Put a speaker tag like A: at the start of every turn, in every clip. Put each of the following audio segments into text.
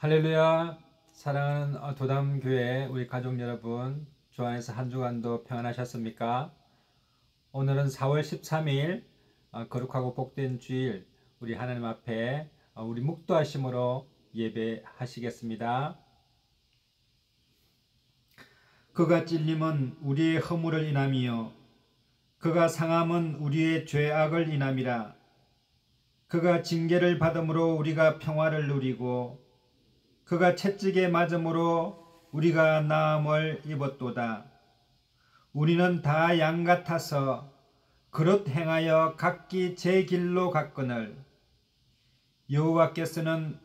A: 할렐루야. 사랑하는 도담교회 우리 가족 여러분, 주 안에서 한 주간도 평안하셨습니까? 오늘은 4월 13일 거룩하고 복된 주일, 우리 하나님 앞에 우리 묵도하심으로 예배하시겠습니다. 그가 찔림은 우리의 허물을 인함이요 그가 상함은 우리의 죄악을 인함이라. 그가 징계를 받음으로 우리가 평화를 누리고 그가 채찍에 맞음으로 우리가 나음을 입었도다. 우리는 다 양 같아서 그릇 행하여 각기 제 길로 갔거늘 여호와께서는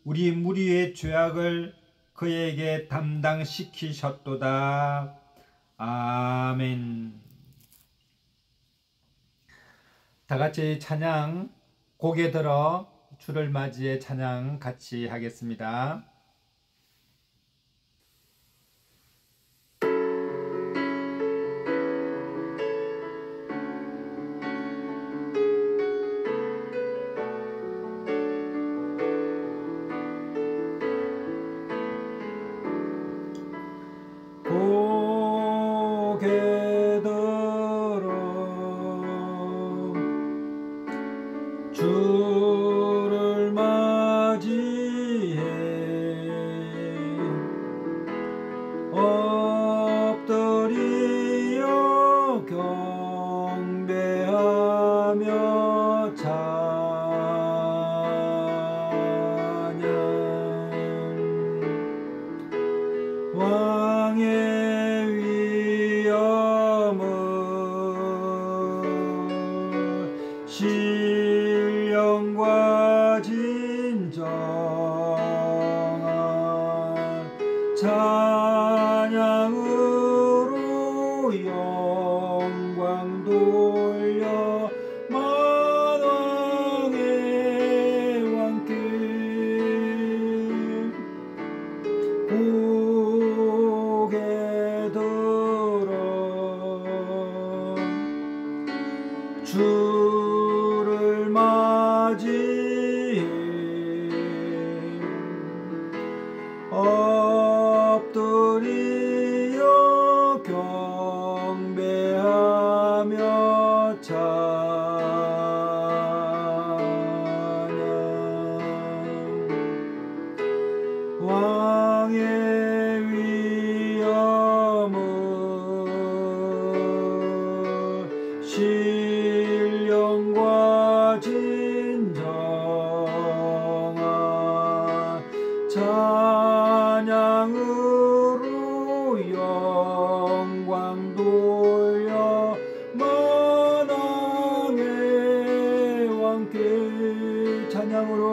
A: 우리 무리의 죄악을 그에게 담당시키셨도다. 아멘. 다같이 찬양, 고개 들어 주를 맞이해 찬양 같이 하겠습니다. 고개 들어 주를 맞이해 엎드리어 경배하며 찬양. 왕의 위엄을 신령과 진정한 찬양으로 영광 돌려 만왕의 왕께 고개 들어 주를 맞이해 엎드리어 경배하며 찬양. 왕의 위엄을 신령과 진정한 찬양으로 영광 돌려 만왕의 왕께 찬양으로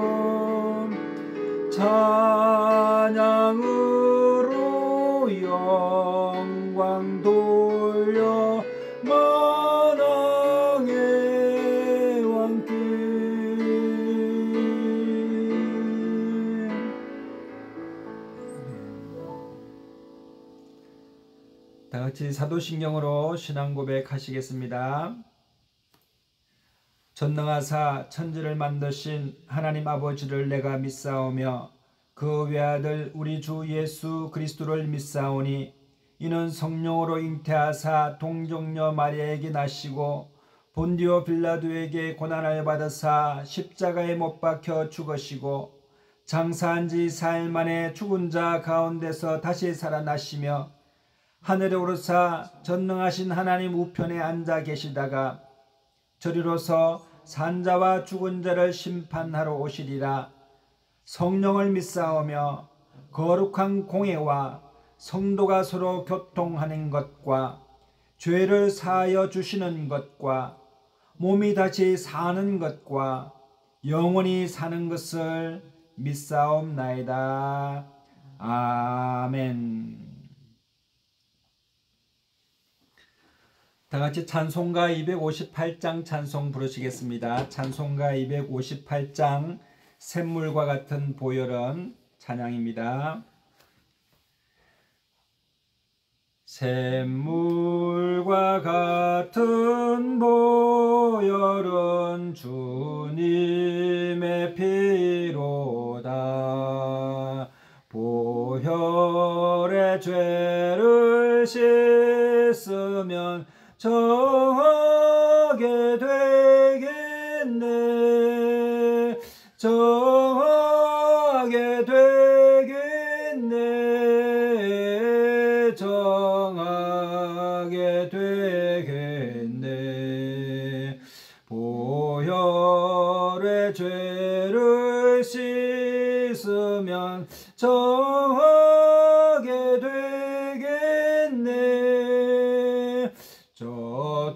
A: 영광 돌려 만왕의 왕께. 다같이 사도신경으로 신앙 고백하시겠습니다. 전능하사 천지를 만드신 하나님 아버지를 내가 믿사오며 그 외아들 우리 주 예수 그리스도를 믿사오니 이는 성령으로 잉태하사 동정녀 마리아에게 나시고 본디오 빌라도에게 고난을 받으사 십자가에 못 박혀 죽으시고 장사한 지 4일 만에 죽은 자 가운데서 다시 살아나시며 하늘에 오르사 전능하신 하나님 우편에 앉아 계시다가 저리로서 산자와 죽은 자를 심판하러 오시리라. 성령을 믿사오며 거룩한 공회와 성도가 서로 교통하는 것과 죄를 사하여 주시는 것과 몸이 다시 사는 것과 영원히 사는 것을 믿사옵나이다. 아멘. 다같이 찬송가 258장 찬송 부르시겠습니다. 찬송가 258장 샘물과 같은 보혈은 찬양입니다. 샘물과 같은 보혈은 주님의 피로다. 보혈의 죄를 씻으면 정하게 되겠네. 정하게 되겠네. 정하게 되겠네. 보혈의 죄를 씻으면 정하게 되겠네. 저도적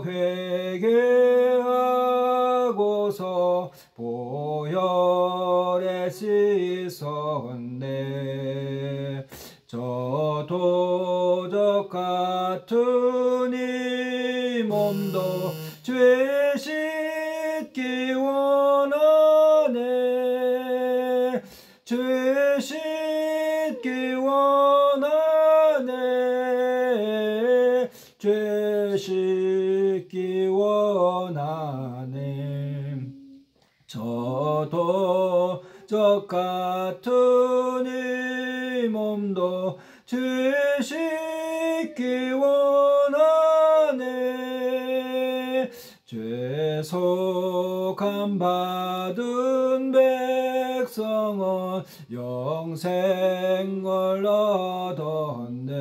A: 회개하고서 보혈에 씻었네. 저도적 같은 이 몸도 죄 씻기 원하네. 죄 씻기 원하네. 죄 씻기 원하네. 저도 저 같은 이 몸도 죄 씻기 원하네. 죄속함 받은 백성은 영생을 얻었네.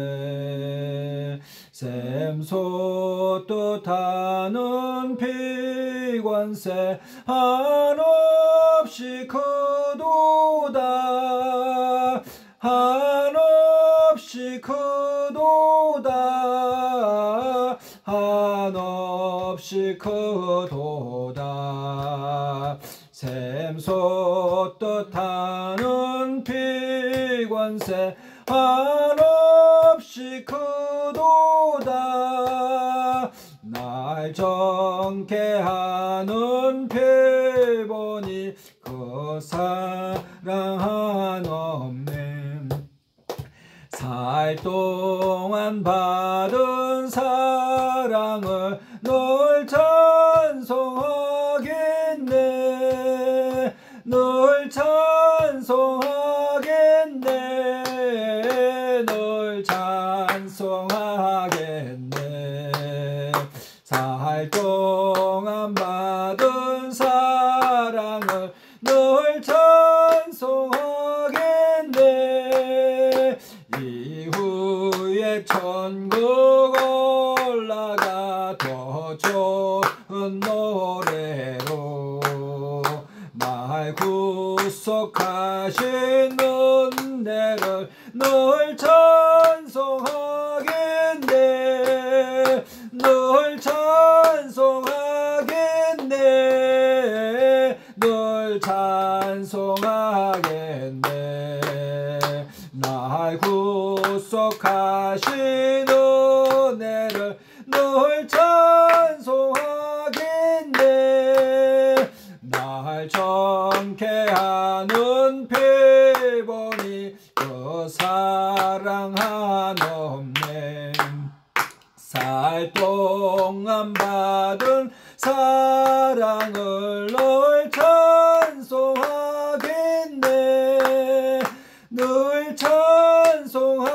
A: 샘솟 뜻하는 피관세 한없이 크도다. 한없이 크도다. 한없이 크도다. 샘솟 뜻하는 피관세 한없이 크도다. 날 정케 하는 표본이 그 사랑 한없네. 살 동안 받은 사랑을 널 찬송하겠네. 널 찬송하겠네. 널 찬송하겠네. 살 동안 받은 사랑을 널 찬송하겠네. 이후에 천국 올라가 더 좋은 노래로 날 구속하신 은혜를 널 찬송하겠네. 널 찬송하겠네. 널 찬송하겠네. 날 구속하신 은혜를 널 찬송하겠네. 날 정케 하는 표본이 그 사랑 한없네. 살 동안 받은 사랑을 널 찬송하겠네. 널 찬송하겠네.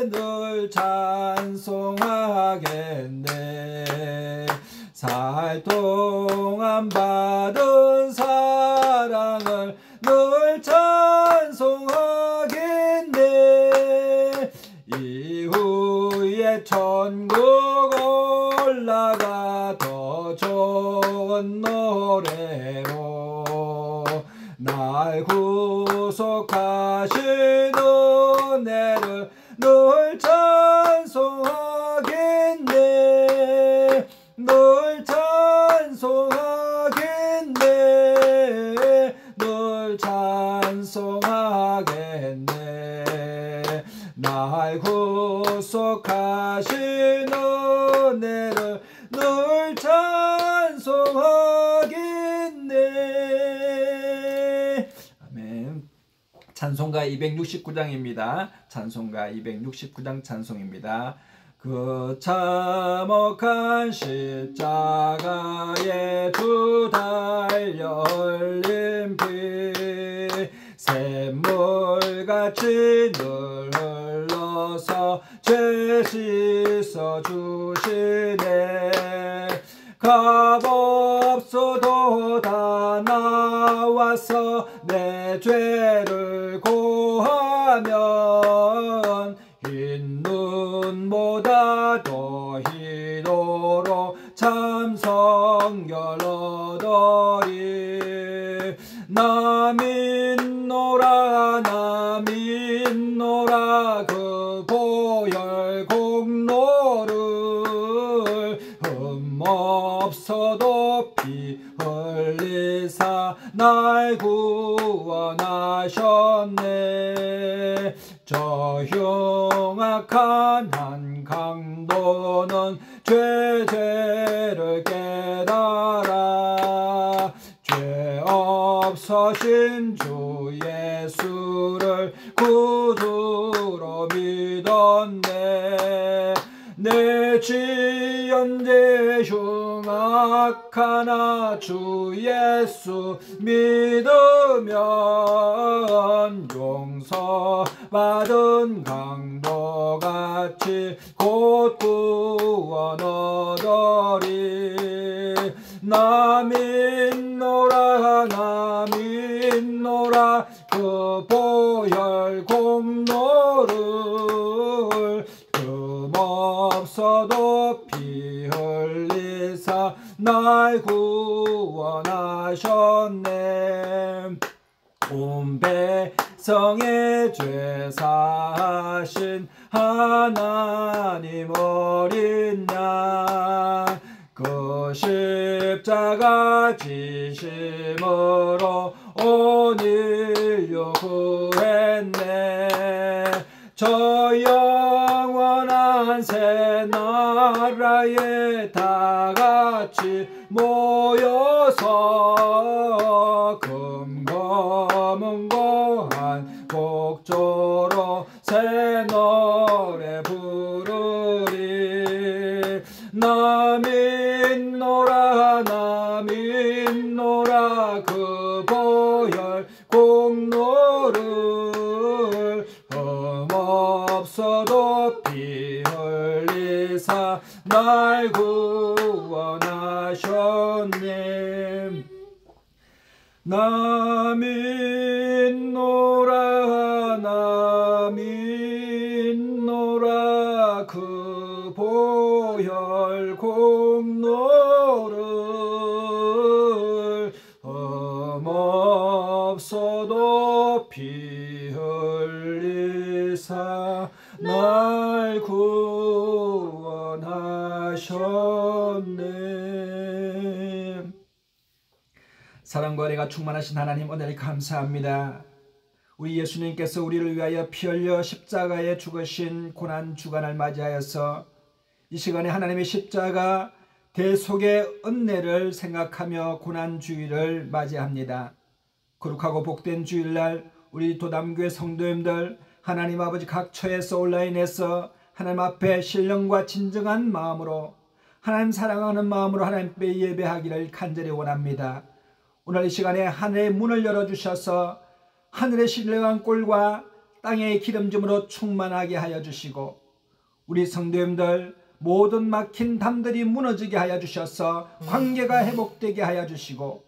A: 널 찬송하겠네. 살 동안 받은 사랑을 널 찬송하겠네. 이후에 천국 올라가 더 좋은 노래로 날 구속하신 은혜를 널 찬송하겠네. 널 찬송하겠네. 널 찬송하겠네. 날 구속하신 은혜를 널 찬송하겠네. 아멘. 찬송가 269장입니다. 찬송가 269장 찬송입니다. 그 참혹한 십자가에 주 달려 흘린 피 샘물같이 늘 흘러서 죄 씻어주시네. 값없어도 다 나와서 내 죄를 고하면 흰 눈보다 더 희도로 참성결 얻으리. 나 믿노라 나 믿노라 그 보혈 공로를 흠없어도 피 흘리사 날 구원하셨네. 저 흉악한 한 강도는 죄를 깨달아 죄 없으신 주 예수를 구주로 믿었네. 내 지연제 흉악하나 주 예수 믿으면 용서받은 강도같이 곧 구원 얻으리. 나 믿노라 나 믿노라 그 보혈 공로를 흠없어도 피 흘리사 날 구원하셨네. 온 백성의 죄 사하신 하나님 어린 양 그 십자가 지심으로 온 인류 구했네. 저 영원한 새 나라에 다 같이 모여서 금검은고한 곡조로 새 노래 부르리. 나 믿노라 나 믿노라 그 보혈 공로를 흠없어도 피 흘리사 날 구원하셨네. 나 믿노라 나 믿노라 그 보혈 공로를 흠없어도 피 흘리사 날 구원하셨네. 사랑과 은혜가 충만하신 하나님 은혜를 감사합니다. 우리 예수님께서 우리를 위하여 피 흘려 십자가에 죽으신 고난 주간을 맞이하여서 이 시간에 하나님의 십자가 대속의 은혜를 생각하며 고난 주일을 맞이합니다. 거룩하고 복된 주일날 우리 도담교회 성도님들 하나님 아버지 각 처에서 온라인에서 하나님 앞에 신령과 진정한 마음으로 하나님 사랑하는 마음으로 하나님께 예배하기를 간절히 원합니다. 오늘 이 시간에 하늘의 문을 열어주셔서 하늘의 신령한 꼴과 땅의 기름짐으로 충만하게 하여 주시고 우리 성도님들 모든 막힌 담들이 무너지게 하여 주셔서 관계가 회복되게 하여 주시고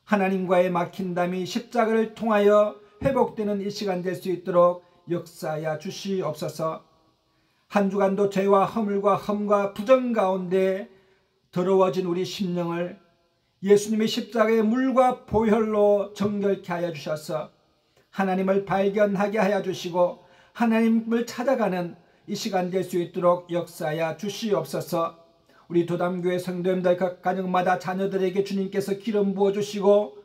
A: 하나님과의 막힌 담이 십자가를 통하여 회복되는 이 시간 될 수 있도록 역사하여 주시옵소서. 한 주간도 죄와 허물과 험과 부정 가운데 더러워진 우리 심령을 예수님의 십자가의 물과 보혈로 정결케 하여 주셔서 하나님을 발견하게 하여 주시고 하나님을 찾아가는 이 시간 될 수 있도록 역사하여 주시옵소서. 우리 도담교회 성도님들 각 가정마다 자녀들에게 주님께서 기름 부어주시고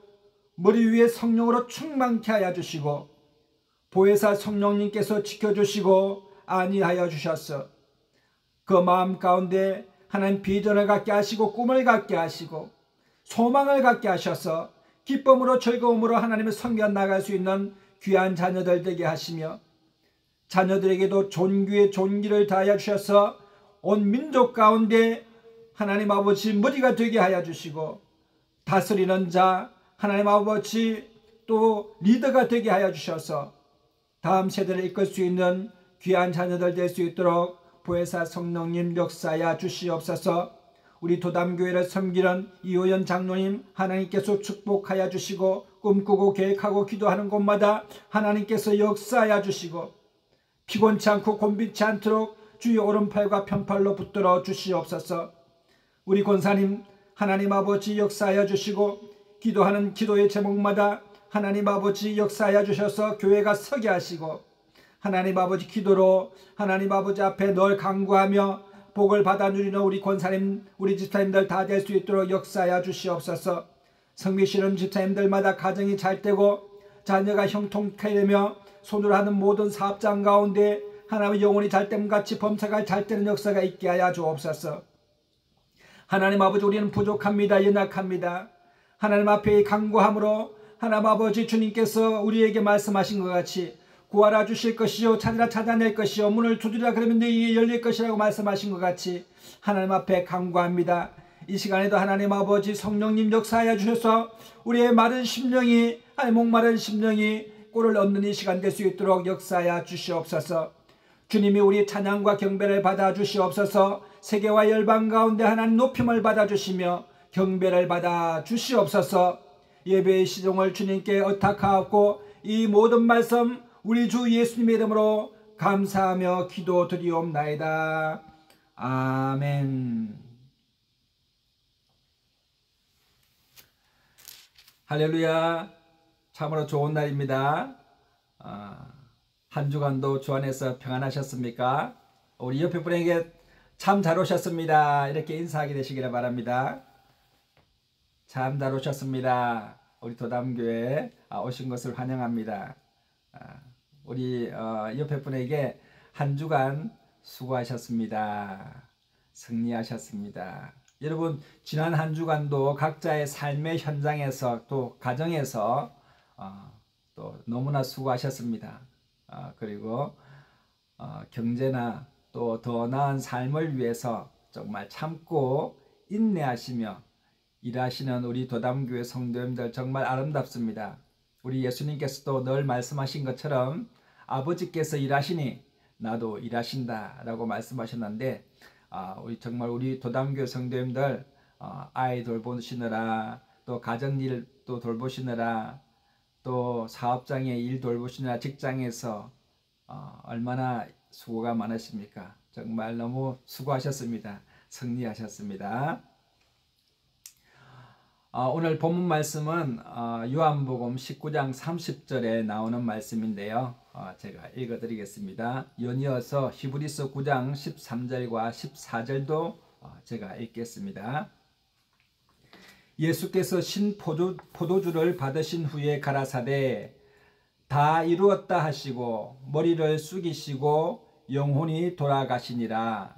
A: 머리 위에 성령으로 충만케 하여 주시고 보혜사 성령님께서 지켜주시고 안위하여 주셔서 그 마음 가운데 하나님 비전을 갖게 하시고 꿈을 갖게 하시고 소망을 갖게 하셔서 기쁨으로 즐거움으로 하나님을 섬겨 나갈 수 있는 귀한 자녀들 되게 하시며 자녀들에게도 존귀의 존귀를 다하여 주셔서 온 민족 가운데 하나님 아버지 머리가 되게 하여 주시고 다스리는 자 하나님 아버지 또 또 리더가 되게 하여 주셔서 다음 세대를 이끌 수 있는 귀한 자녀들 될 수 있도록 보혜사 성령님 역사하여 주시옵소서. 우리 도담교회를 섬기는 이호연 장로님 하나님께서 축복하여 주시고 꿈꾸고 계획하고 기도하는 곳마다 하나님께서 역사하여 주시고 피곤치 않고 곤비치 않도록 주의 오른팔과 편팔로 붙들어 주시옵소서. 우리 권사님 하나님 아버지 역사하여 주시고 기도하는 기도의 제목마다 하나님 아버지 역사하여 주셔서 교회가 서게 하시고 하나님 아버지 기도로 하나님 아버지 앞에 늘 간구하며 복을 받아 누리는 우리 권사님 우리 집사님들 다 될 수 있도록 역사하여 주시옵소서. 성미시는 집사님들마다 가정이 잘 되고 자녀가 형통케 되며 손으로 하는 모든 사업장 가운데 하나님의 영혼이 잘됨같이 범사가 잘되는 역사가 있게 하여 주옵소서. 하나님 아버지 우리는 부족합니다. 연약합니다. 하나님 앞에 간구함으로 하나님 아버지 주님께서 우리에게 말씀하신 것 같이 구하라 주실 것이요 찾으라 찾아낼 것이요 문을 두드리라 그러면 너희에게 열릴 것이라고 말씀하신 것 같이 하나님 앞에 간구합니다. 이 시간에도 하나님 아버지 성령님 역사하여 주셔서 우리의 마른 심령이 목마른 심령이 꿀을 얻는 이 시간 될 수 있도록 역사하여 주시옵소서. 주님이 우리 찬양과 경배를 받아 주시옵소서. 세계와 열방 가운데 하나님 높임을 받아 주시며 경배를 받아 주시옵소서. 예배의 시종을 주님께 의탁하옵고 이 모든 말씀 우리 주 예수님의 이름으로 감사하며 기도드리옵나이다. 아멘. 할렐루야. 참으로 좋은 날입니다. 한 주간도 주 안에서 평안하셨습니까? 우리 옆에 분에게 참 잘 오셨습니다. 이렇게 인사하게 되시기를 바랍니다. 참 잘 오셨습니다. 우리 도담교회 오신 것을 환영합니다. 우리 옆에 분에게 한 주간 수고하셨습니다. 승리하셨습니다. 여러분 지난 한 주간도 각자의 삶의 현장에서 또 가정에서 또 너무나 수고하셨습니다. 그리고 경제나 또 더 나은 삶을 위해서 정말 참고 인내하시며 일하시는 우리 도담교회 성도님들 정말 아름답습니다. 우리 예수님께서도 늘 말씀하신 것처럼 아버지께서 일하시니 나도 일하신다 라고 말씀하셨는데 우리 정말 우리 도담교회 성도님들 아이 돌보시느라 또 가정일 또 돌보시느라 또 사업장의 일 돌보시느라 직장에서 얼마나 수고가 많으십니까? 정말 너무 수고하셨습니다. 승리하셨습니다. 오늘 본문 말씀은 요한복음 19장 30절에 나오는 말씀인데요. 제가 읽어드리겠습니다. 연이어서 히브리서 9장 13절과 14절도 제가 읽겠습니다. 예수께서 신 포도주를 받으신 후에 가라사대 다 이루었다 하시고 머리를 숙이시고 영혼이 돌아가시니라.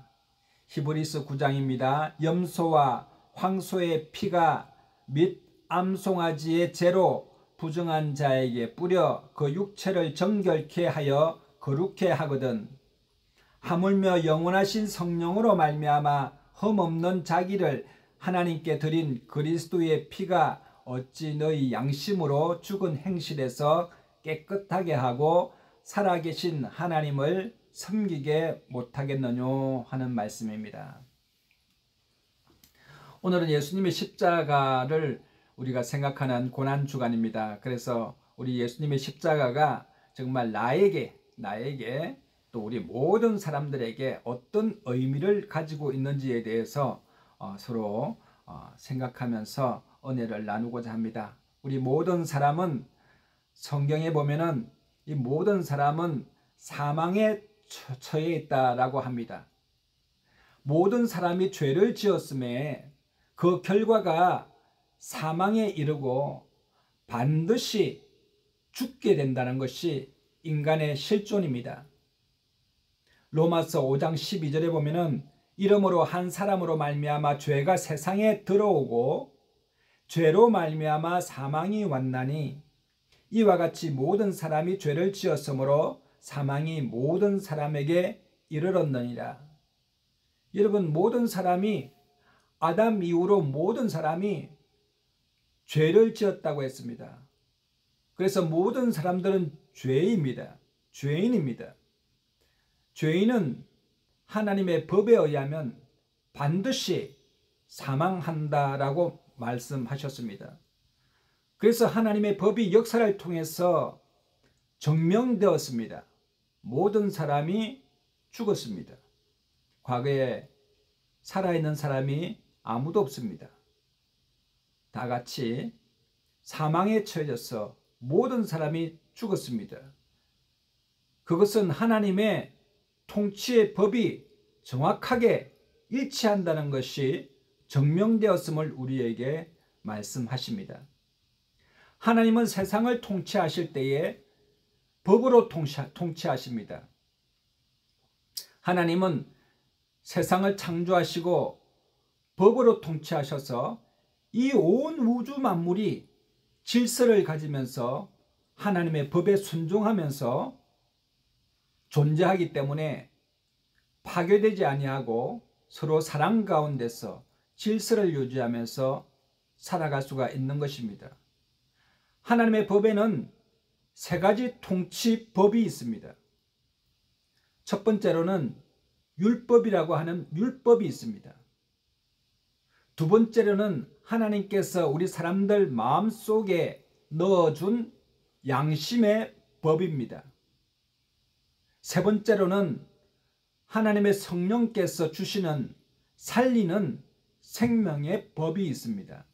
A: 히브리서 9장입니다. 염소와 황소의 피가 및 암송아지의 죄로 부정한 자에게 뿌려 그 육체를 정결케 하여 거룩케 하거든 하물며 영원하신 성령으로 말미암아 흠없는 자기를 하나님께 드린 그리스도의 피가 어찌 너희 양심으로 죽은 행실에서 깨끗하게 하고 살아계신 하나님을 섬기게 못하겠느뇨 하는 말씀입니다. 오늘은 예수님의 십자가를 우리가 생각하는 고난주간입니다. 그래서 우리 예수님의 십자가가 정말 나에게 또 우리 모든 사람들에게 어떤 의미를 가지고 있는지에 대해서 서로 생각하면서 은혜를 나누고자 합니다. 우리 모든 사람은 성경에 보면은 이 모든 사람은 사망에 처해 있다라고 합니다. 모든 사람이 죄를 지었음에 그 결과가 사망에 이르고 반드시 죽게 된다는 것이 인간의 실존입니다. 로마서 5장 12절에 보면은 이러므로 한 사람으로 말미암아 죄가 세상에 들어오고 죄로 말미암아 사망이 왔나니 이와 같이 모든 사람이 죄를 지었으므로 사망이 모든 사람에게 이르렀느니라. 여러분 모든 사람이 아담 이후로 모든 사람이 죄를 지었다고 했습니다. 그래서 모든 사람들은 죄입니다. 죄인입니다. 죄인은 하나님의 법에 의하면 반드시 사망한다라고 말씀하셨습니다. 그래서 하나님의 법이 역사를 통해서 증명되었습니다. 모든 사람이 죽었습니다. 과거에 살아있는 사람이 아무도 없습니다. 다 같이 사망에 처해져서 모든 사람이 죽었습니다. 그것은 하나님의 통치의 법이 정확하게 일치한다는 것이 증명되었음을 우리에게 말씀하십니다. 하나님은 세상을 통치하실 때에 법으로 통치하십니다. 하나님은 세상을 창조하시고 법으로 통치하셔서 이 온 우주 만물이 질서를 가지면서 하나님의 법에 순종하면서 존재하기 때문에 파괴되지 아니하고 서로 사랑 가운데서 질서를 유지하면서 살아갈 수가 있는 것입니다. 하나님의 법에는 세 가지 통치법이 있습니다. 첫 번째로는 율법이라고 하는 율법이 있습니다. 두 번째로는 하나님께서 우리 사람들 마음속에 넣어준 양심의 법입니다. 세 번째로는 하나님의 성령께서 주시는 살리는 생명의 법이 있습니다.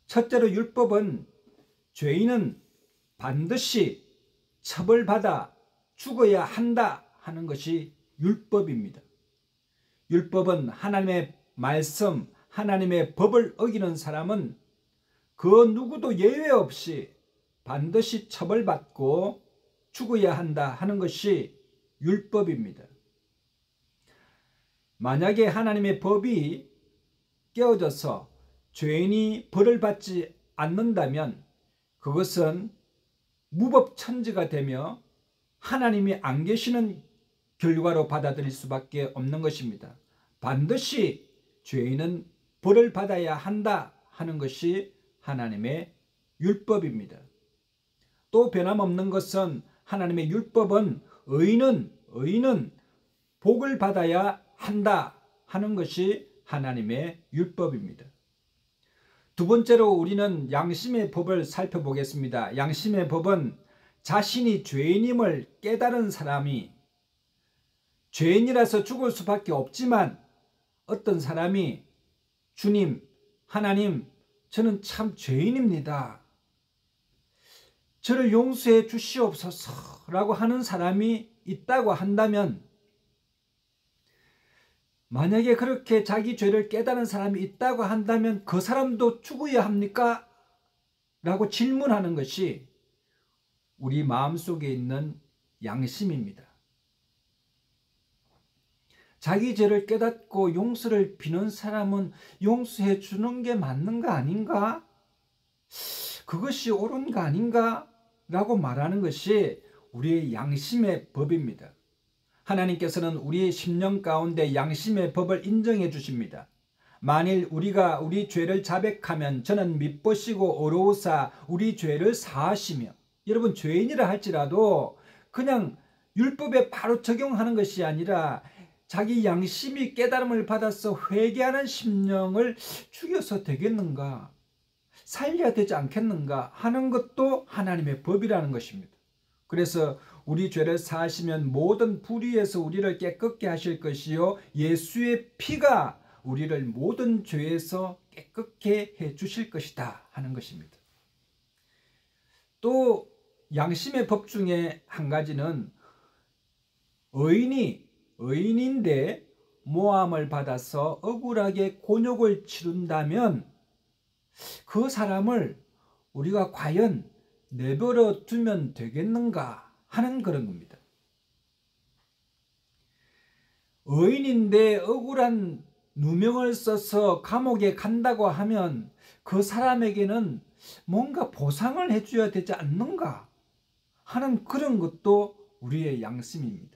A: 첫째로 율법은 죄인은 반드시 처벌받아 죽어야 한다 하는 것이 율법입니다. 율법은 하나님의 말씀, 하나님의 법을 어기는 사람은 그 누구도 예외 없이 반드시 처벌받고 죽어야 한다 하는 것이 율법입니다. 만약에 하나님의 법이 깨어져서 죄인이 벌을 받지 않는다면 그것은 무법천지가 되며 하나님이 안 계시는 결과로 받아들일 수밖에 없는 것입니다. 반드시 죄인은 벌을 받아야 한다 하는 것이 하나님의 율법입니다. 또 변함없는 것은 하나님의 율법은 의인은 복을 받아야 한다 하는 것이 하나님의 율법입니다. 두 번째로 우리는 양심의 법을 살펴보겠습니다. 양심의 법은 자신이 죄인임을 깨달은 사람이 죄인이라서 죽을 수밖에 없지만 어떤 사람이 주님, 하나님, 저는 참 죄인입니다. 저를 용서해 주시옵소서 라고 하는 사람이 있다고 한다면, 만약에 그렇게 자기 죄를 깨달은 사람이 있다고 한다면 그 사람도 죽어야 합니까? 라고 질문하는 것이 우리 마음속에 있는 양심입니다. 자기 죄를 깨닫고 용서를 비는 사람은 용서해 주는 게 맞는가 아닌가? 그것이 옳은가 아닌가? 라고 말하는 것이 우리의 양심의 법입니다. 하나님께서는 우리의 심령 가운데 양심의 법을 인정해 주십니다. 만일 우리가 우리 죄를 자백하면 저는 미쁘시고 어로우사 우리 죄를 사하시며, 여러분 죄인이라 할지라도 그냥 율법에 바로 적용하는 것이 아니라 자기 양심이 깨달음을 받아서 회개하는 심령을 죽여서 되겠는가, 살려야 되지 않겠는가 하는 것도 하나님의 법이라는 것입니다. 그래서 우리 죄를 사하시면 모든 불의에서 우리를 깨끗게 하실 것이요 예수의 피가 우리를 모든 죄에서 깨끗게 해 주실 것이다 하는 것입니다. 또 양심의 법 중에 한 가지는 의인인데 모함을 받아서 억울하게 곤욕을 치른다면 그 사람을 우리가 과연 내버려 두면 되겠는가 하는 그런 겁니다. 의인인데 억울한 누명을 써서 감옥에 간다고 하면 그 사람에게는 뭔가 보상을 해줘야 되지 않는가 하는 그런 것도 우리의 양심입니다.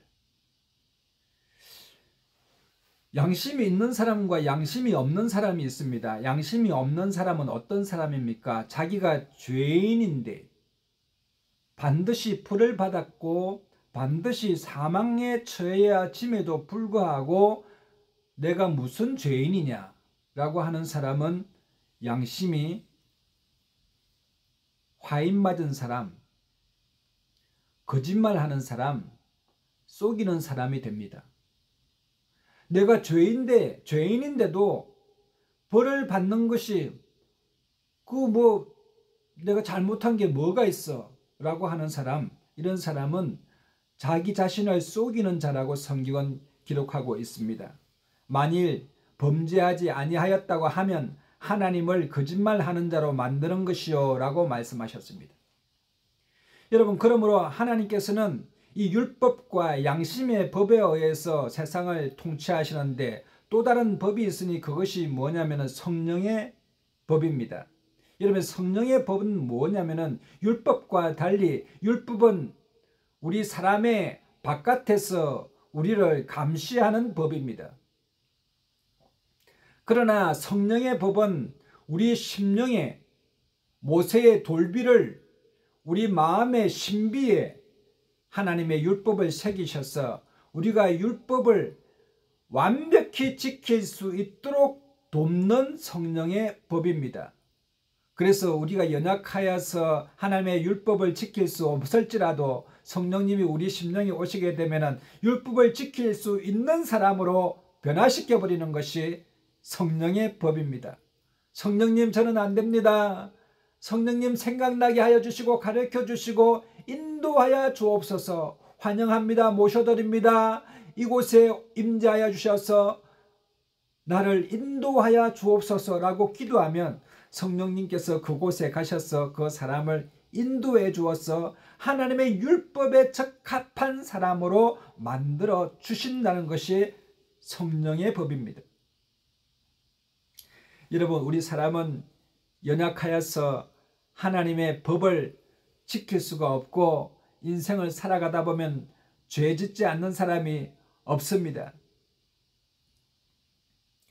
A: 양심이 있는 사람과 양심이 없는 사람이 있습니다. 양심이 없는 사람은 어떤 사람입니까? 자기가 죄인인데 반드시 벌을 받았고 반드시 사망에 처해짐에도 불구하고 내가 무슨 죄인이냐 라고 하는 사람은 양심이 화인 맞은 사람, 거짓말하는 사람, 속이는 사람이 됩니다. 내가 죄인인데도 벌을 받는 것이 내가 잘못한 게 뭐가 있어 라고 하는 사람, 이런 사람은 자기 자신을 속이는 자라고 성경은 기록하고 있습니다. 만일 범죄하지 아니하였다고 하면 하나님을 거짓말하는 자로 만드는 것이요 라고 말씀하셨습니다. 여러분, 그러므로 하나님께서는 이 율법과 양심의 법에 의해서 세상을 통치하시는데 또 다른 법이 있으니 그것이 뭐냐면 성령의 법입니다. 여러분, 성령의 법은 뭐냐면 율법과 달리 율법은 우리 사람의 바깥에서 우리를 감시하는 법입니다. 그러나 성령의 법은 우리 심령에 모세의 돌비를 우리 마음의 신비에 하나님의 율법을 새기셔서 우리가 율법을 완벽히 지킬 수 있도록 돕는 성령의 법입니다. 그래서 우리가 연약하여서 하나님의 율법을 지킬 수 없을지라도 성령님이 우리 심령에 오시게 되면 율법을 지킬 수 있는 사람으로 변화시켜버리는 것이 성령의 법입니다. 성령님, 저는 안 됩니다. 성령님, 생각나게 하여 주시고 가르쳐 주시고 인도하여 주옵소서. 환영합니다. 모셔드립니다. 이곳에 임재하여 주셔서 나를 인도하여 주옵소서라고 기도하면 성령님께서 그곳에 가셔서 그 사람을 인도해 주어서 하나님의 율법에 적합한 사람으로 만들어 주신다는 것이 성령의 법입니다. 여러분, 우리 사람은 연약하여서 하나님의 법을 지킬 수가 없고 인생을 살아가다 보면 죄 짓지 않는 사람이 없습니다.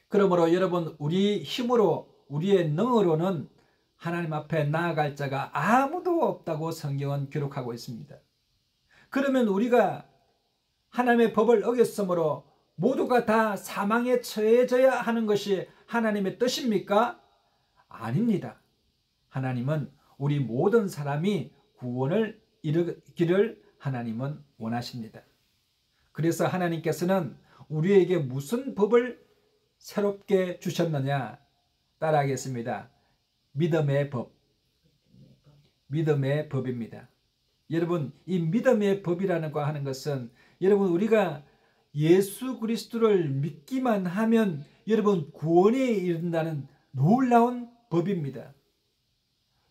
A: 그러므로 여러분, 우리 힘으로 우리의 능으로는 하나님 앞에 나아갈 자가 아무도 없다고 성경은 기록하고 있습니다. 그러면 우리가 하나님의 법을 어겼으므로 모두가 다 사망에 처해져야 하는 것이 하나님의 뜻입니까? 아닙니다. 하나님은 우리 모든 사람이 구원을 이루기를 하나님은 원하십니다. 그래서 하나님께서는 우리에게 무슨 법을 새롭게 주셨느냐? 따라하겠습니다. 믿음의 법. 믿음의 법입니다. 여러분, 이 믿음의 법이라는 거 하는 것은 여러분, 우리가 예수 그리스도를 믿기만 하면 여러분 구원에 이른다는 놀라운 법입니다.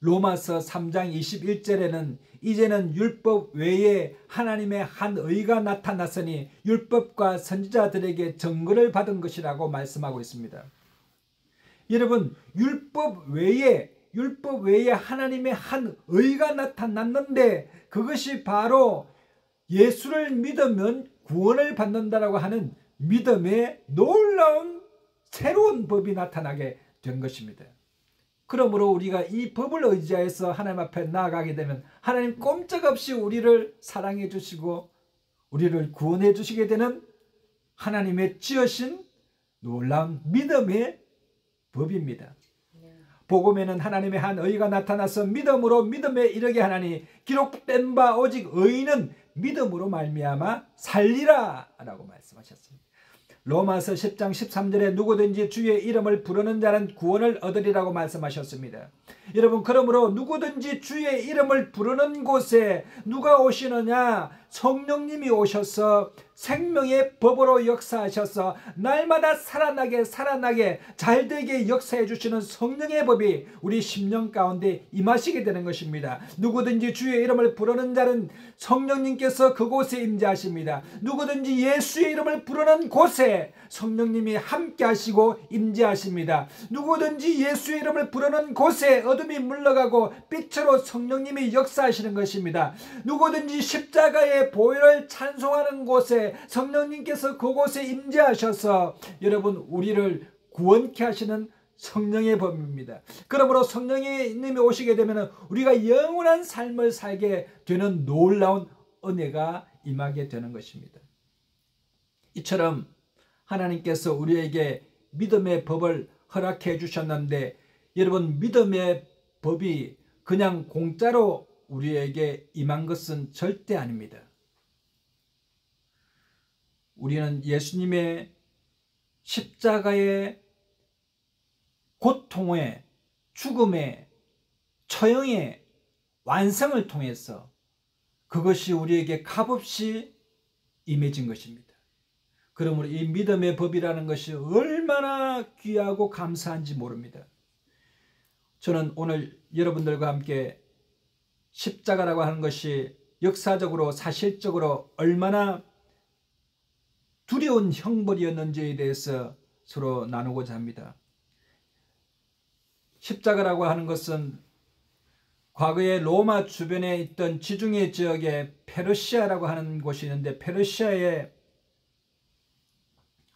A: 로마서 3장 21절에는 이제는 율법 외에 하나님의 한 의가 나타났으니 율법과 선지자들에게 증거를 받은 것이라고 말씀하고 있습니다. 여러분, 율법 외에 하나님의 한 의가 나타났는데 그것이 바로 예수를 믿으면 구원을 받는다라고 하는 믿음의 놀라운 새로운 법이 나타나게 된 것입니다. 그러므로 우리가 이 법을 의지하여서 하나님 앞에 나아가게 되면 하나님 꼼짝없이 우리를 사랑해 주시고 우리를 구원해 주시게 되는 하나님의 지으신 놀라운 믿음의 법입니다. 복음에는 하나님의 한 의가 나타나서 믿음으로 믿음에 이르게 하나니 기록된 바 오직 의인은 믿음으로 말미암아 살리라 라고 말씀하셨습니다. 로마서 10장 13절에 누구든지 주의 이름을 부르는 자는 구원을 얻으리라고 말씀하셨습니다. 여러분, 그러므로 누구든지 주의 이름을 부르는 곳에 누가 오시느냐? 성령님이 오셔서 생명의 법으로 역사하셔서 날마다 살아나게 잘되게 역사해 주시는 성령의 법이 우리 심령 가운데 임하시게 되는 것입니다. 누구든지 주의 이름을 부르는 자는 성령님께서 그곳에 임재하십니다. 누구든지 예수의 이름을 부르는 곳에 성령님이 함께 하시고 임재하십니다. 누구든지 예수의 이름을 부르는 곳에 어둠이 물러가고 빛으로 성령님이 역사하시는 것입니다. 누구든지 십자가의 보혈을 찬송하는 곳에 성령님께서 그곳에 임재하셔서 여러분 우리를 구원케 하시는 성령의 법입니다. 그러므로 성령님이 오시게 되면 우리가 영원한 삶을 살게 되는 놀라운 은혜가 임하게 되는 것입니다. 이처럼 하나님께서 우리에게 믿음의 법을 허락해 주셨는데, 여러분, 믿음의 법이 그냥 공짜로 우리에게 임한 것은 절대 아닙니다. 우리는 예수님의 십자가의 고통의, 죽음의, 처형의 완성을 통해서 그것이 우리에게 값없이 임해진 것입니다. 그러므로 이 믿음의 법이라는 것이 얼마나 귀하고 감사한지 모릅니다. 저는 오늘 여러분들과 함께 십자가라고 하는 것이 역사적으로 사실적으로 얼마나 두려운 형벌이었는지에 대해서 서로 나누고자 합니다. 십자가라고 하는 것은 과거에 로마 주변에 있던 지중해 지역에 페르시아라고 하는 곳이 있는데, 페르시아의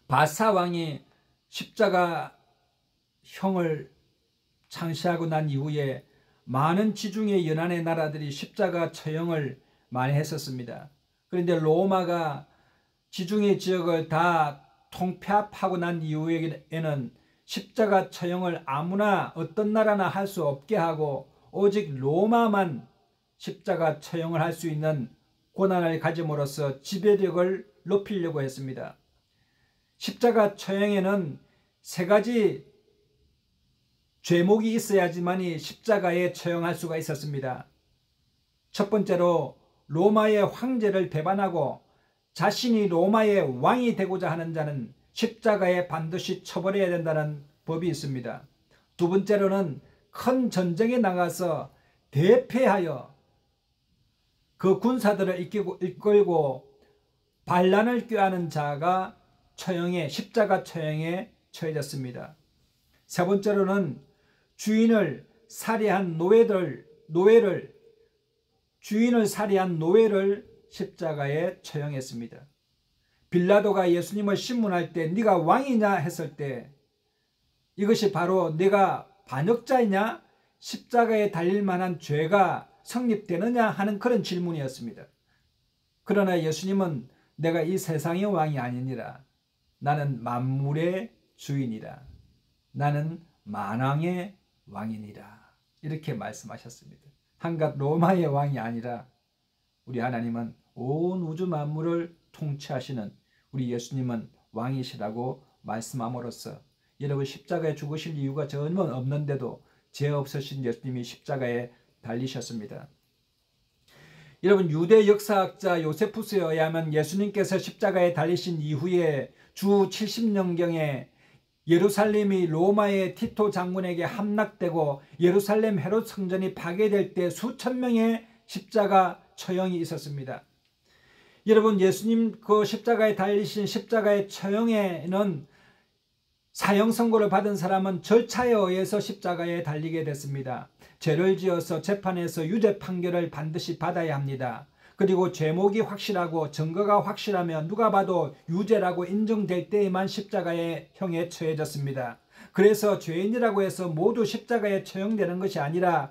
A: 바사 왕이 십자가 형을 창시하고 난 이후에 많은 지중해 연안의 나라들이 십자가 처형을 많이 했었습니다. 그런데 로마가 지중해 지역을 다 통폐합하고 난 이후에는 십자가 처형을 아무나 어떤 나라나 할 수 없게 하고 오직 로마만 십자가 처형을 할 수 있는 권한을 가짐으로써 지배력을 높이려고 했습니다. 십자가 처형에는 세 가지 죄목이 있어야지만이 십자가에 처형할 수가 있었습니다. 첫 번째로 로마의 황제를 배반하고 자신이 로마의 왕이 되고자 하는 자는 십자가에 반드시 처벌해야 된다는 법이 있습니다. 두 번째로는 큰 전쟁에 나가서 대패하여 그 군사들을 이끌고 반란을 꾀하는 자가 십자가 처형에 처해졌습니다. 세 번째로는 주인을 살해한 노예를 십자가에 처형했습니다. 빌라도가 예수님을 신문할 때 네가 왕이냐 했을 때 이것이 바로 네가 반역자이냐, 십자가에 달릴 만한 죄가 성립되느냐 하는 그런 질문이었습니다. 그러나 예수님은 내가 이 세상의 왕이 아니니라. 나는 만물의 주인이라. 나는 만왕의 왕이니라. 이렇게 말씀하셨습니다. 한갓 로마의 왕이 아니라 우리 하나님은 온 우주 만물을 통치하시는 우리 예수님은 왕이시라고 말씀함으로써 여러분, 십자가에 죽으실 이유가 전혀 없는데도 죄 없으신 예수님이 십자가에 달리셨습니다. 여러분, 유대 역사학자 요세푸스에 의하면 예수님께서 십자가에 달리신 이후에 주 70년경에 예루살렘이 로마의 티토 장군에게 함락되고 예루살렘 헤롯 성전이 파괴될 때 수천 명의 십자가 처형이 있었습니다. 여러분, 예수님 그 십자가에 달리신 십자가의 처형에는 사형 선고를 받은 사람은 절차에 의해서 십자가에 달리게 됐습니다. 죄를 지어서 재판에서 유죄 판결을 반드시 받아야 합니다. 그리고 죄목이 확실하고 증거가 확실하면 누가 봐도 유죄라고 인정될 때에만 십자가의 형에 처해졌습니다. 그래서 죄인이라고 해서 모두 십자가에 처형되는 것이 아니라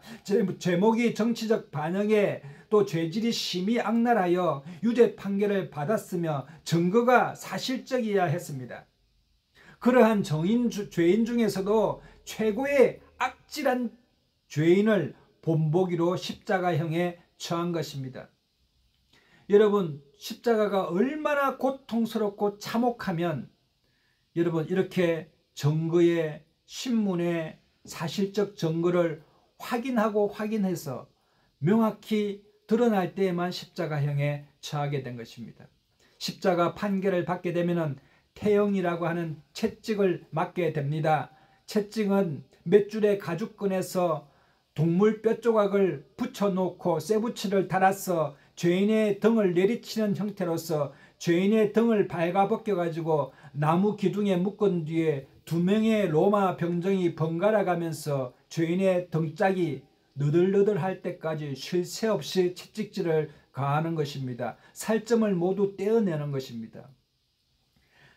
A: 죄목이 정치적 반영에 또 죄질이 심히 악랄하여 유죄 판결을 받았으며 증거가 사실적이어야 했습니다. 그러한 죄인 중에서도 최고의 악질한 죄인을 본보기로 십자가형에 처한 것입니다. 여러분, 십자가가 얼마나 고통스럽고 참혹하면 여러분, 이렇게 증거에 신문에 사실적 증거를 확인해서 명확히 드러날 때에만 십자가형에 처하게 된 것입니다. 십자가 판결을 받게 되면 태형이라고 하는 채찍을 맞게 됩니다. 채찍은 몇 줄의 가죽 끈에서 동물 뼈 조각을 붙여놓고 쇠붙이를 달아서 죄인의 등을 내리치는 형태로서 죄인의 등을 발가벗겨 가지고 나무 기둥에 묶은 뒤에 2명의 로마 병정이 번갈아 가면서 죄인의 등짝이 너덜너덜할 때까지 쉴 새 없이 채찍질을 가하는 것입니다. 살점을 모두 떼어내는 것입니다.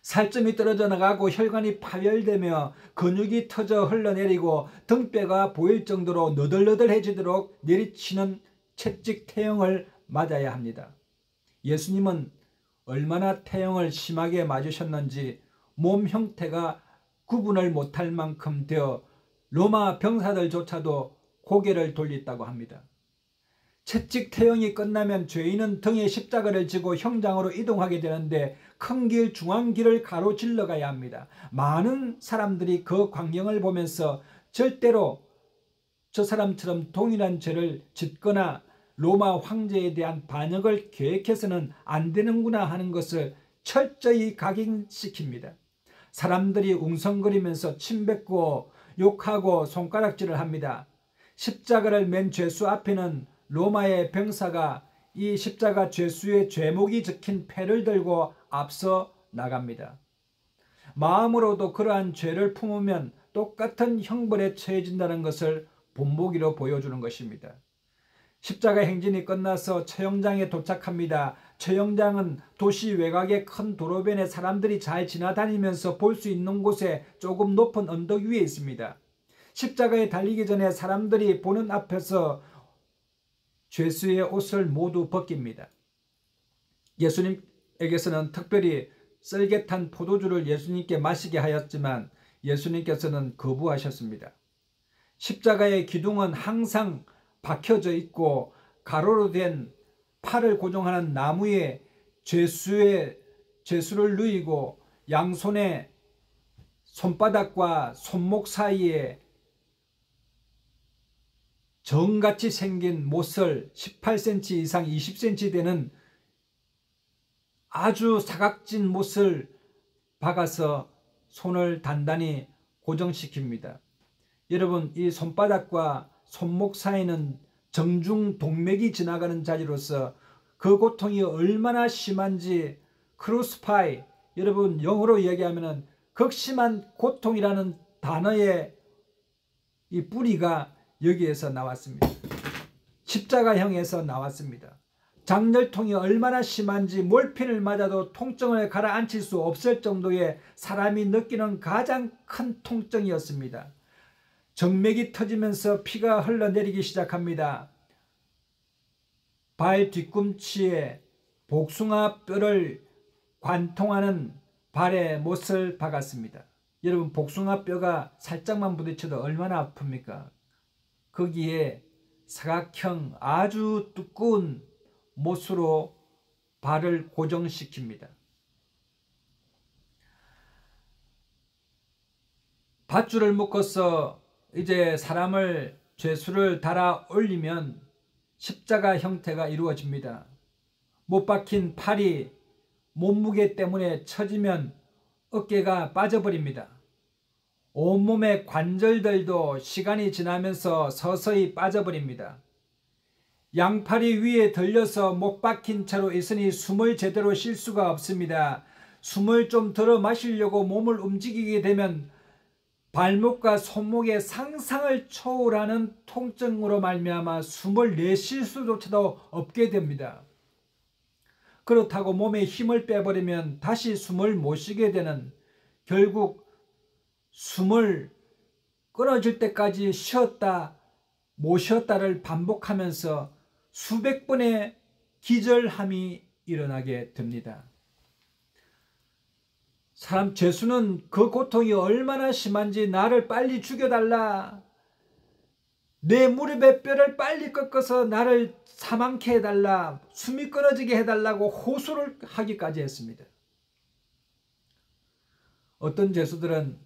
A: 살점이 떨어져 나가고 혈관이 파열되며 근육이 터져 흘러내리고 등뼈가 보일 정도로 너덜너덜해지도록 내리치는 채찍 태형을 맞아야 합니다. 예수님은 얼마나 태형을 심하게 맞으셨는지 몸 형태가 구분을 못할 만큼 되어 로마 병사들조차도 고개를 돌렸다고 합니다. 채찍 태형이 끝나면 죄인은 등에 십자가를 지고 형장으로 이동하게 되는데 큰 길, 중앙길을 가로질러 가야 합니다. 많은 사람들이 그 광경을 보면서 절대로 저 사람처럼 동일한 죄를 짓거나 로마 황제에 대한 반역을 계획해서는 안 되는구나 하는 것을 철저히 각인시킵니다. 사람들이 웅성거리면서 침뱉고 욕하고 손가락질을 합니다. 십자가를 맨 죄수 앞에는 로마의 병사가 이 십자가 죄수의 죄목이 적힌 패를 들고 앞서 나갑니다. 마음으로도 그러한 죄를 품으면 똑같은 형벌에 처해진다는 것을 본보기로 보여주는 것입니다. 십자가 행진이 끝나서 처형장에 도착합니다. 처형장은 도시 외곽의 큰 도로변에 사람들이 잘 지나다니면서 볼 수 있는 곳에 조금 높은 언덕 위에 있습니다. 십자가에 달리기 전에 사람들이 보는 앞에서 죄수의 옷을 모두 벗깁니다. 예수님에게서는 특별히 썰get한 포도주를 예수님께 마시게 하였지만 예수님께서는 거부하셨습니다. 십자가의 기둥은 항상 박혀져 있고 가로로 된 팔을 고정하는 나무에 죄수를 누이고 양손에 손바닥과 손목 사이에 정같이 생긴 못을 18cm 이상 20cm 되는 아주 사각진 못을 박아서 손을 단단히 고정시킵니다. 여러분, 이 손바닥과 손목 사이는 정중 동맥이 지나가는 자리로서 그 고통이 얼마나 심한지 크루스파이, 여러분 영어로 이야기하면 극심한 고통이라는 단어의 이 뿌리가 여기에서 나왔습니다. 십자가형에서 나왔습니다. 장렬통이 얼마나 심한지 몰핀을 맞아도 통증을 가라앉힐 수 없을 정도의 사람이 느끼는 가장 큰 통증이었습니다. 정맥이 터지면서 피가 흘러내리기 시작합니다. 발 뒤꿈치에 복숭아 뼈를 관통하는 발에 못을 박았습니다. 여러분, 복숭아 뼈가 살짝만 부딪혀도 얼마나 아픕니까? 거기에 사각형 아주 두꺼운 못으로 발을 고정시킵니다. 밧줄을 묶어서 이제 사람을 죄수를 달아 올리면 십자가 형태가 이루어집니다. 못 박힌 팔이 몸무게 때문에 처지면 어깨가 빠져버립니다. 온몸의 관절들도 시간이 지나면서 서서히 빠져버립니다. 양팔이 위에 들려서 못 박힌 채로 있으니 숨을 제대로 쉴 수가 없습니다. 숨을 좀 들어 마시려고 몸을 움직이게 되면 발목과 손목의 상상을 초월하는 통증으로 말미암아 숨을 내쉴 수조차도 없게 됩니다. 그렇다고 몸에 힘을 빼버리면 다시 숨을 못 쉬게 되는, 결국 숨을 끊어질 때까지 쉬었다 못 쉬었다를 반복하면서 수백 번의 기절함이 일어나게 됩니다. 사람 죄수는 그 고통이 얼마나 심한지 나를 빨리 죽여달라, 내 무릎의 뼈를 빨리 꺾어서 나를 사망케 해달라, 숨이 끊어지게 해달라고 호소를 하기까지 했습니다. 어떤 죄수들은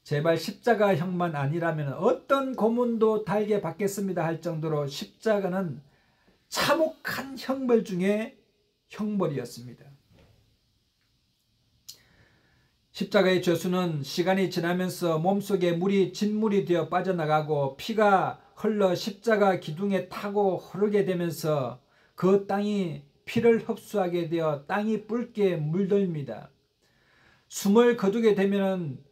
A: 제발 십자가형만 아니라면 어떤 고문도 달게 받겠습니다 할 정도로 십자가는 참혹한 형벌 중에 형벌이었습니다. 십자가의 죄수는 시간이 지나면서 몸속에 물이 진물이 되어 빠져나가고 피가 흘러 십자가 기둥에 타고 흐르게 되면서 그 땅이 피를 흡수하게 되어 땅이 붉게 물들입니다. 숨을 거두게 되면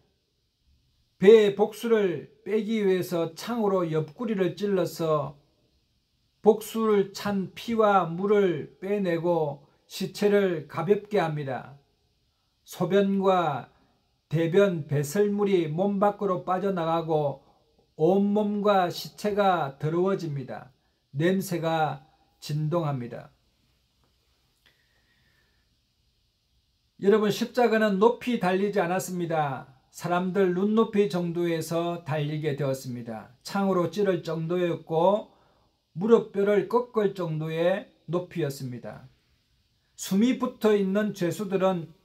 A: 배의 복수를 빼기 위해서 창으로 옆구리를 찔러서 복수를 찬 피와 물을 빼내고 시체를 가볍게 합니다. 소변과 대변 배설물이 몸 밖으로 빠져나가고 온몸과 시체가 더러워집니다. 냄새가 진동합니다. 여러분, 십자가는 높이 달리지 않았습니다. 사람들 눈높이 정도에서 달리게 되었습니다. 창으로 찌를 정도였고 무릎뼈를 꺾을 정도의 높이였습니다. 숨이 붙어 있는 죄수들은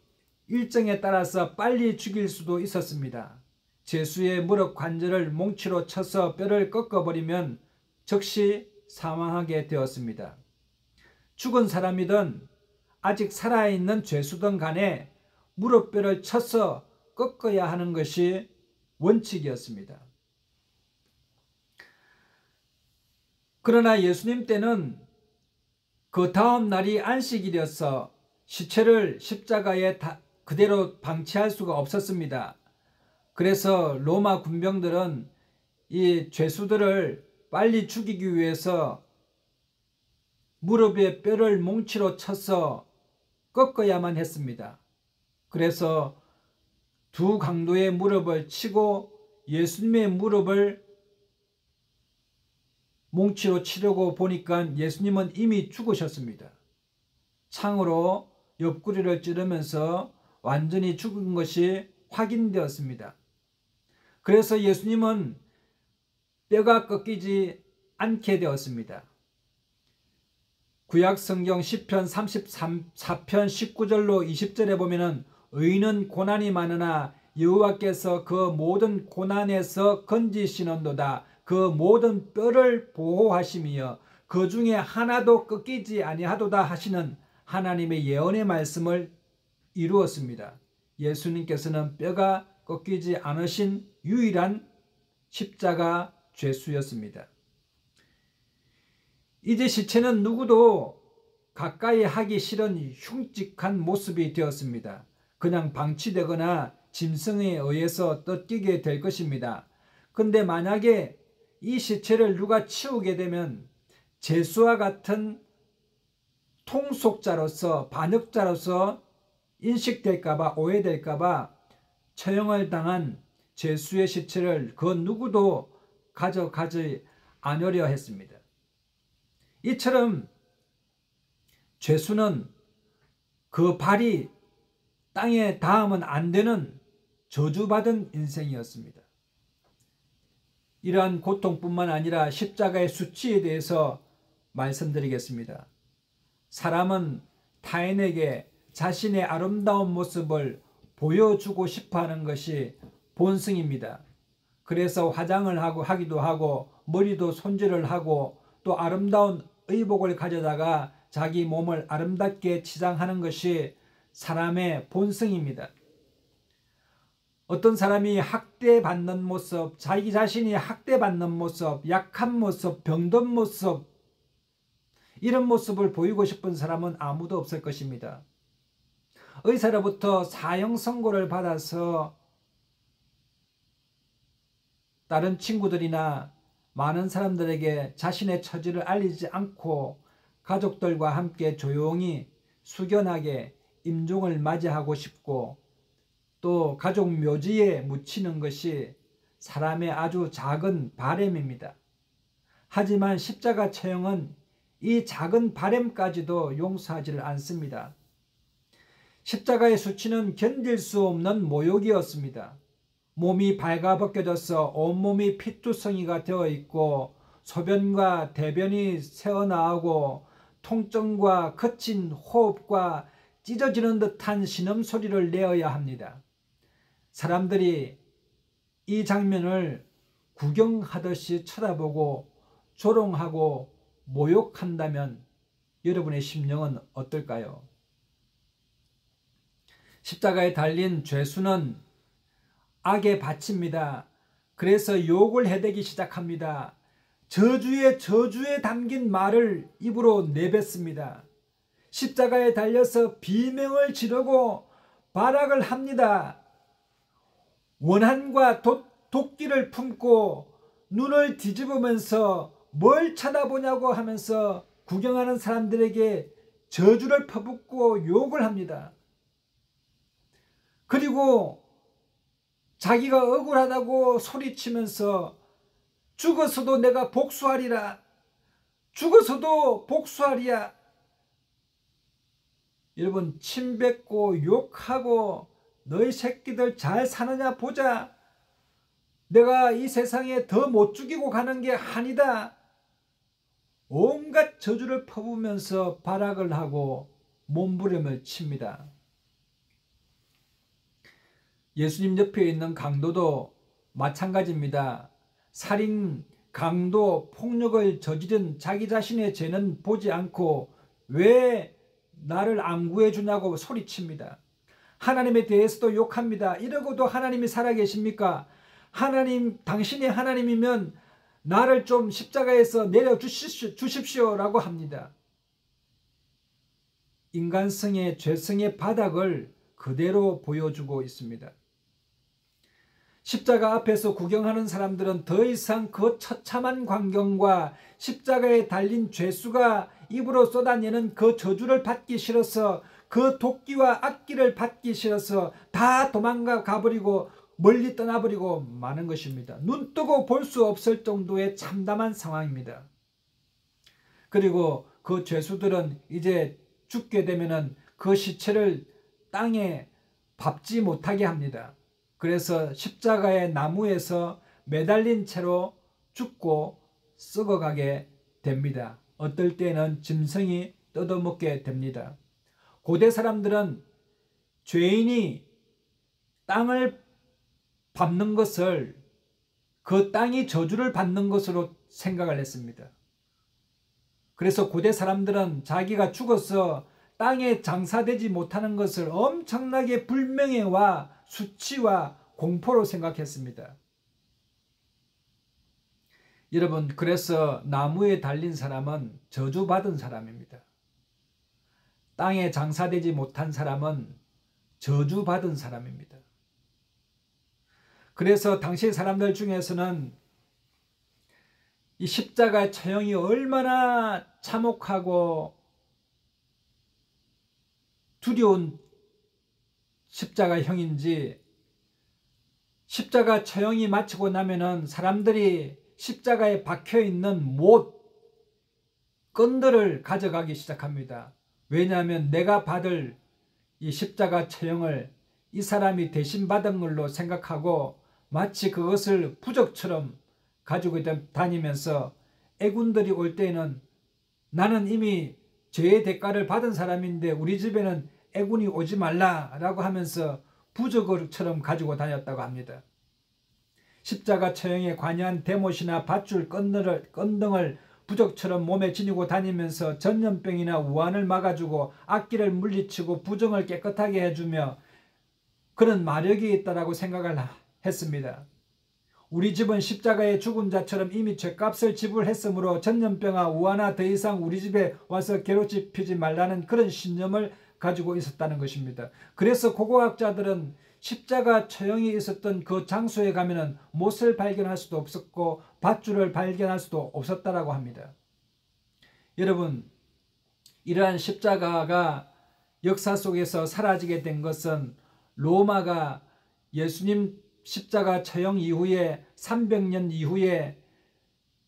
A: 일정에 따라서 빨리 죽일 수도 있었습니다. 죄수의 무릎 관절을 몽치로 쳐서 뼈를 꺾어버리면 즉시 사망하게 되었습니다. 죽은 사람이든 아직 살아있는 죄수든 간에 무릎뼈를 쳐서 꺾어야 하는 것이 원칙이었습니다. 그러나 예수님 때는 그 다음 날이 안식일이어서 시체를 십자가에 그대로 방치할 수가 없었습니다. 그래서 로마 군병들은 이 죄수들을 빨리 죽이기 위해서 무릎에 뼈를 몽치로 쳐서 꺾어야만 했습니다. 그래서 두 강도의 무릎을 치고 예수님의 무릎을 몽치로 치려고 보니까 예수님은 이미 죽으셨습니다. 창으로 옆구리를 찌르면서 완전히 죽은 것이 확인되었습니다. 그래서 예수님은 뼈가 꺾이지 않게 되었습니다. 구약 성경 시편 34편 19절로 20절에 보면은 의인은 고난이 많으나 여호와께서 그 모든 고난에서 건지시는도다. 그 모든 뼈를 보호하시며 그 중에 하나도 꺾이지 아니하도다 하시는 하나님의 예언의 말씀을 이루었습니다. 예수님께서는 뼈가 꺾이지 않으신 유일한 십자가 죄수였습니다. 이제 시체는 누구도 가까이 하기 싫은 흉측한 모습이 되었습니다. 그냥 방치되거나 짐승에 의해서 뜯기게 될 것입니다. 근데 만약에 이 시체를 누가 치우게 되면 죄수와 같은 통속자로서 반역자로서 인식될까봐 오해될까봐 처형을 당한 죄수의 시체를 그 누구도 가져가지 않으려 했습니다. 이처럼 죄수는 그 발이 땅에 닿으면 안 되는 저주받은 인생이었습니다. 이러한 고통뿐만 아니라 십자가의 수치에 대해서 말씀드리겠습니다. 사람은 타인에게 자신의 아름다운 모습을 보여주고 싶어하는 것이 본성입니다. 그래서 화장을 하기도 하고 머리도 손질을 하고 또 아름다운 의복을 가져다가 자기 몸을 아름답게 치장하는 것이 사람의 본성입니다. 어떤 사람이 학대받는 모습, 자기 자신이 학대받는 모습, 약한 모습, 병든 모습, 이런 모습을 보이고 싶은 사람은 아무도 없을 것입니다. 의사로부터 사형 선고를 받아서 다른 친구들이나 많은 사람들에게 자신의 처지를 알리지 않고 가족들과 함께 조용히 숙연하게 임종을 맞이하고 싶고 또 가족 묘지에 묻히는 것이 사람의 아주 작은 바램입니다. 하지만 십자가 처형은 이 작은 바램까지도 용서하지를 않습니다. 십자가의 수치는 견딜 수 없는 모욕이었습니다. 몸이 발가벗겨져서 온몸이 피투성이가 되어 있고 소변과 대변이 새어나오고 통증과 거친 호흡과 찢어지는 듯한 신음소리를 내어야 합니다. 사람들이 이 장면을 구경하듯이 쳐다보고 조롱하고 모욕한다면 여러분의 심령은 어떨까요? 십자가에 달린 죄수는 악에 바칩니다. 그래서 욕을 해대기 시작합니다. 저주에 담긴 말을 입으로 내뱉습니다. 십자가에 달려서 비명을 지르고 발악을 합니다. 원한과 도끼를 품고 눈을 뒤집으면서 뭘 쳐다보냐고 하면서 구경하는 사람들에게 저주를 퍼붓고 욕을 합니다. 그리고 자기가 억울하다고 소리치면서 죽어서도 내가 복수하리라, 죽어서도 복수하리야. 여러분, 침뱉고 욕하고 너희 새끼들 잘 사느냐 보자, 내가 이 세상에 더 못 죽이고 가는 게 아니다. 온갖 저주를 퍼부으면서 발악을 하고 몸부림을 칩니다. 예수님 옆에 있는 강도도 마찬가지입니다. 살인, 강도, 폭력을 저지른 자기 자신의 죄는 보지 않고 왜 나를 안 구해주냐고 소리칩니다. 하나님에 대해서도 욕합니다. 이러고도 하나님이 살아계십니까? 하나님, 당신이 하나님이면 나를 좀 십자가에서 내려주십시오라고 합니다. 인간성의 죄성의 바닥을 그대로 보여주고 있습니다. 십자가 앞에서 구경하는 사람들은 더 이상 그 처참한 광경과 십자가에 달린 죄수가 입으로 쏟아내는 그 저주를 받기 싫어서, 그 도끼와 악기를 받기 싫어서 다 도망가 가버리고 멀리 떠나버리고 마는 것입니다. 눈뜨고 볼 수 없을 정도의 참담한 상황입니다. 그리고 그 죄수들은 이제 죽게 되면은 그 시체를 땅에 밟지 못하게 합니다. 그래서 십자가의 나무에서 매달린 채로 죽고 썩어가게 됩니다. 어떨 때는 짐승이 뜯어먹게 됩니다. 고대 사람들은 죄인이 땅을 밟는 것을 그 땅이 저주를 받는 것으로 생각을 했습니다. 그래서 고대 사람들은 자기가 죽어서 땅에 장사되지 못하는 것을 엄청나게 불명예와 수치와 공포로 생각했습니다. 여러분, 그래서 나무에 달린 사람은 저주받은 사람입니다. 땅에 장사되지 못한 사람은 저주받은 사람입니다. 그래서 당시 사람들 중에서는 이 십자가의 처형이 얼마나 참혹하고 두려운 십자가형인지, 십자가 처형이 마치고 나면은 사람들이 십자가에 박혀있는 못, 끈들을 가져가기 시작합니다. 왜냐하면 내가 받을 이 십자가 처형을 이 사람이 대신 받은 걸로 생각하고 마치 그것을 부적처럼 가지고 다니면서 애군들이 올 때에는 나는 이미 죄의 대가를 받은 사람인데 우리 집에는 애군이 오지 말라라고 하면서 부적처럼 가지고 다녔다고 합니다. 십자가 처형에 관여한 대못이나 밧줄, 건등을 부적처럼 몸에 지니고 다니면서 전염병이나 우환을 막아주고 악기를 물리치고 부정을 깨끗하게 해주며 그런 마력이 있다라고 생각을 했습니다. 우리 집은 십자가의 죽은 자처럼 이미 죗값을 지불했으므로 전염병아 우환아 더 이상 우리 집에 와서 괴롭히지 말라는 그런 신념을 가지고 있었다는 것입니다. 그래서 고고학자들은 십자가 처형이 있었던 그 장소에 가면은 못을 발견할 수도 없었고 밧줄을 발견할 수도 없었다라고 합니다. 여러분, 이러한 십자가가 역사 속에서 사라지게 된 것은 로마가 예수님 십자가 처형 이후에 300년 이후에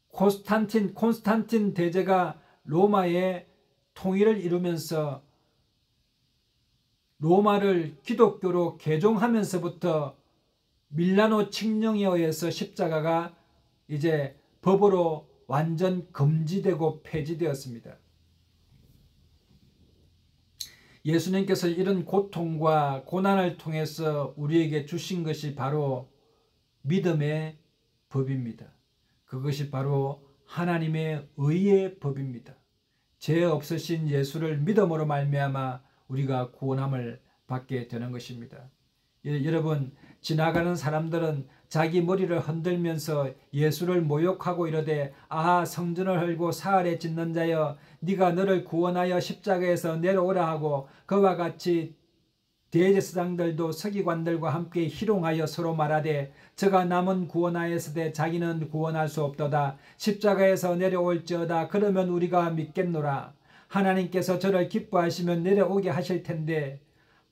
A: 콘스탄틴 대제가 로마의 통일을 이루면서 로마를 기독교로 개종하면서부터 밀라노 칙령에 의해서 십자가가 이제 법으로 완전 금지되고 폐지되었습니다. 예수님께서 이런 고통과 고난을 통해서 우리에게 주신 것이 바로 믿음의 법입니다. 그것이 바로 하나님의 의의 법입니다. 죄 없으신 예수를 믿음으로 말미암아 우리가 구원함을 받게 되는 것입니다. 여러분, 지나가는 사람들은 자기 머리를 흔들면서 예수를 모욕하고 이르되 아하 성전을 헐고 사흘에 짓는 자여 네가 너를 구원하여 십자가에서 내려오라 하고 그와 같이 대제사장들도 서기관들과 함께 희롱하여 서로 말하되 저가 남은 구원하였으되 자기는 구원할 수 없도다. 십자가에서 내려올지어다. 그러면 우리가 믿겠노라. 하나님께서 저를 기뻐하시면 내려오게 하실 텐데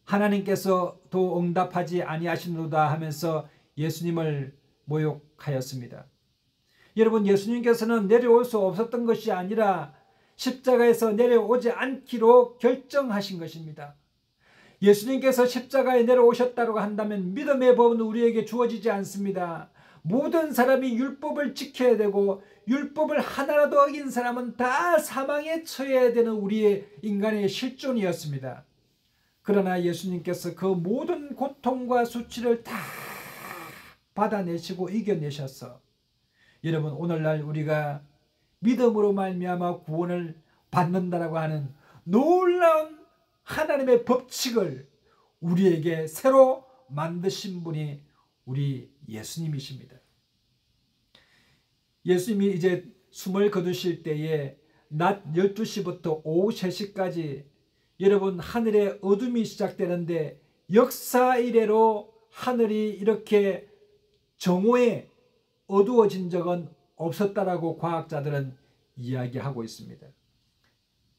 A: 하나님께서도 응답하지 아니하시노다 하면서 예수님을 모욕하였습니다. 여러분, 예수님께서는 내려올 수 없었던 것이 아니라 십자가에서 내려오지 않기로 결정하신 것입니다. 예수님께서 십자가에 내려오셨다고 한다면 믿음의 법은 우리에게 주어지지 않습니다. 모든 사람이 율법을 지켜야 되고 율법을 하나라도 어긴 사람은 다 사망에 처해야 되는 우리의 인간의 실존이었습니다. 그러나 예수님께서 그 모든 고통과 수치를 다 받아내시고 이겨내셔서 여러분, 오늘날 우리가 믿음으로 말미암아 구원을 받는다라고 하는 놀라운 하나님의 법칙을 우리에게 새로 만드신 분이 우리 예수님이십니다. 예수님이 이제 숨을 거두실 때에 낮 12시부터 오후 3시까지 여러분, 하늘에 어둠이 시작되는데 역사 이래로 하늘이 이렇게 정오에 어두워진 적은 없었다라고 과학자들은 이야기하고 있습니다.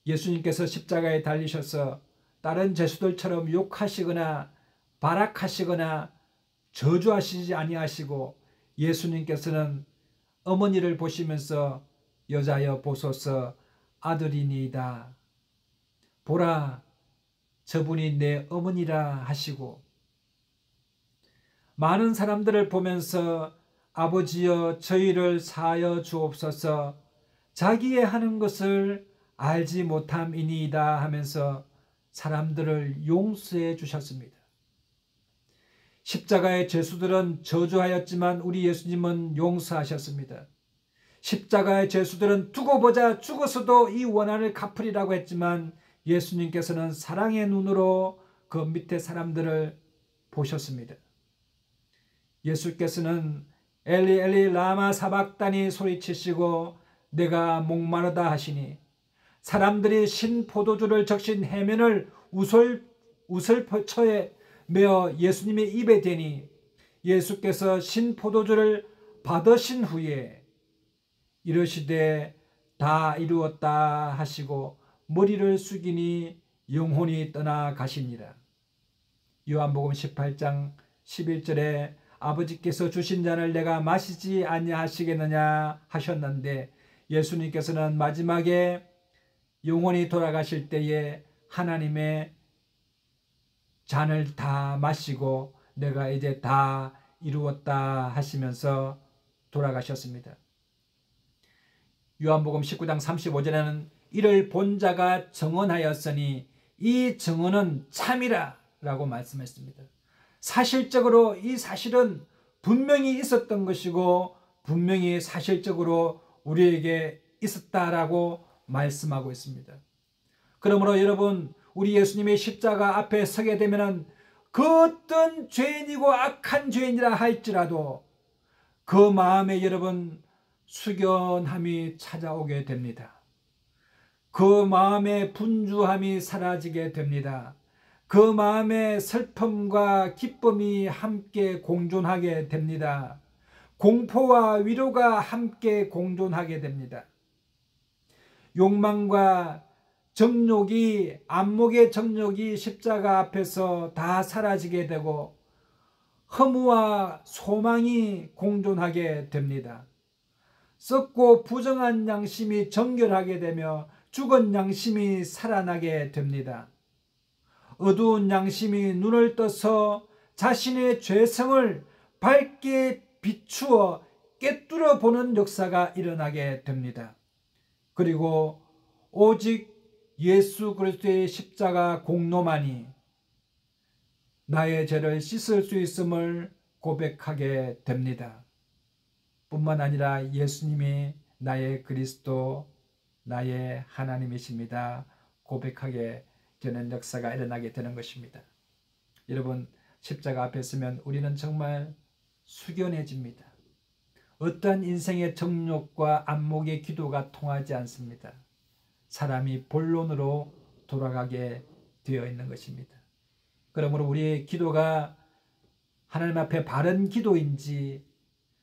A: 예수님께서 십자가에 달리셔서 다른 제수들처럼 욕하시거나 발악하시거나 저주하시지 아니하시고 예수님께서는 어머니를 보시면서 여자여 보소서 아들이니이다. 보라 저분이 내 어머니라 하시고 많은 사람들을 보면서 아버지여 저희를 사하여 주옵소서 자기의 하는 것을 알지 못함이니이다 하면서 사람들을 용서해 주셨습니다. 십자가의 죄수들은 저주하였지만 우리 예수님은 용서하셨습니다. 십자가의 죄수들은 두고 보자 죽어서도 이 원한을 갚으리라고 했지만 예수님께서는 사랑의 눈으로 그 밑에 사람들을 보셨습니다. 예수께서는 엘리 엘리 라마 사박다니 소리치시고 내가 목마르다 하시니 사람들이 신 포도주를 적신 해면을 우슬처에 메어 예수님의 입에 대니 예수께서 신 포도주를 받으신 후에 이르시되 다 이루었다 하시고 머리를 숙이니 영혼이 떠나가시니라. 요한복음 18장 11절에 아버지께서 주신 잔을 내가 마시지 아니하시겠느냐 하셨는데 예수님께서는 마지막에 영혼이 돌아가실 때에 하나님의 잔을 다 마시고 내가 이제 다 이루었다 하시면서 돌아가셨습니다. 요한복음 19장 35절에는 이를 본 자가 증언하였으니 이 증언은 참이라 라고 말씀했습니다. 사실적으로 이 사실은 분명히 있었던 것이고 분명히 사실적으로 우리에게 있었다라고 말씀하고 있습니다. 그러므로 여러분, 우리 예수님의 십자가 앞에 서게 되면 그 어떤 죄인이고 악한 죄인이라 할지라도 그 마음에 여러분 숙연함이 찾아오게 됩니다. 그 마음의 분주함이 사라지게 됩니다. 그 마음에 슬픔과 기쁨이 함께 공존하게 됩니다. 공포와 위로가 함께 공존하게 됩니다. 욕망과 정욕이, 안목의 정욕이 십자가 앞에서 다 사라지게 되고 허무와 소망이 공존하게 됩니다. 썩고 부정한 양심이 정결하게 되며 죽은 양심이 살아나게 됩니다. 어두운 양심이 눈을 떠서 자신의 죄성을 밝게 비추어 꿰뚫어 보는 역사가 일어나게 됩니다. 그리고 오직 예수 그리스도의 십자가 공로만이 나의 죄를 씻을 수 있음을 고백하게 됩니다. 뿐만 아니라 예수님이 나의 그리스도, 나의 하나님이십니다. 고백하게 되는 역사가 일어나게 되는 것입니다. 여러분, 십자가 앞에 서면 우리는 정말 숙연해집니다. 어떠한 인생의 정욕과 안목의 기도가 통하지 않습니다. 사람이 본론으로 돌아가게 되어 있는 것입니다. 그러므로 우리의 기도가 하나님 앞에 바른 기도인지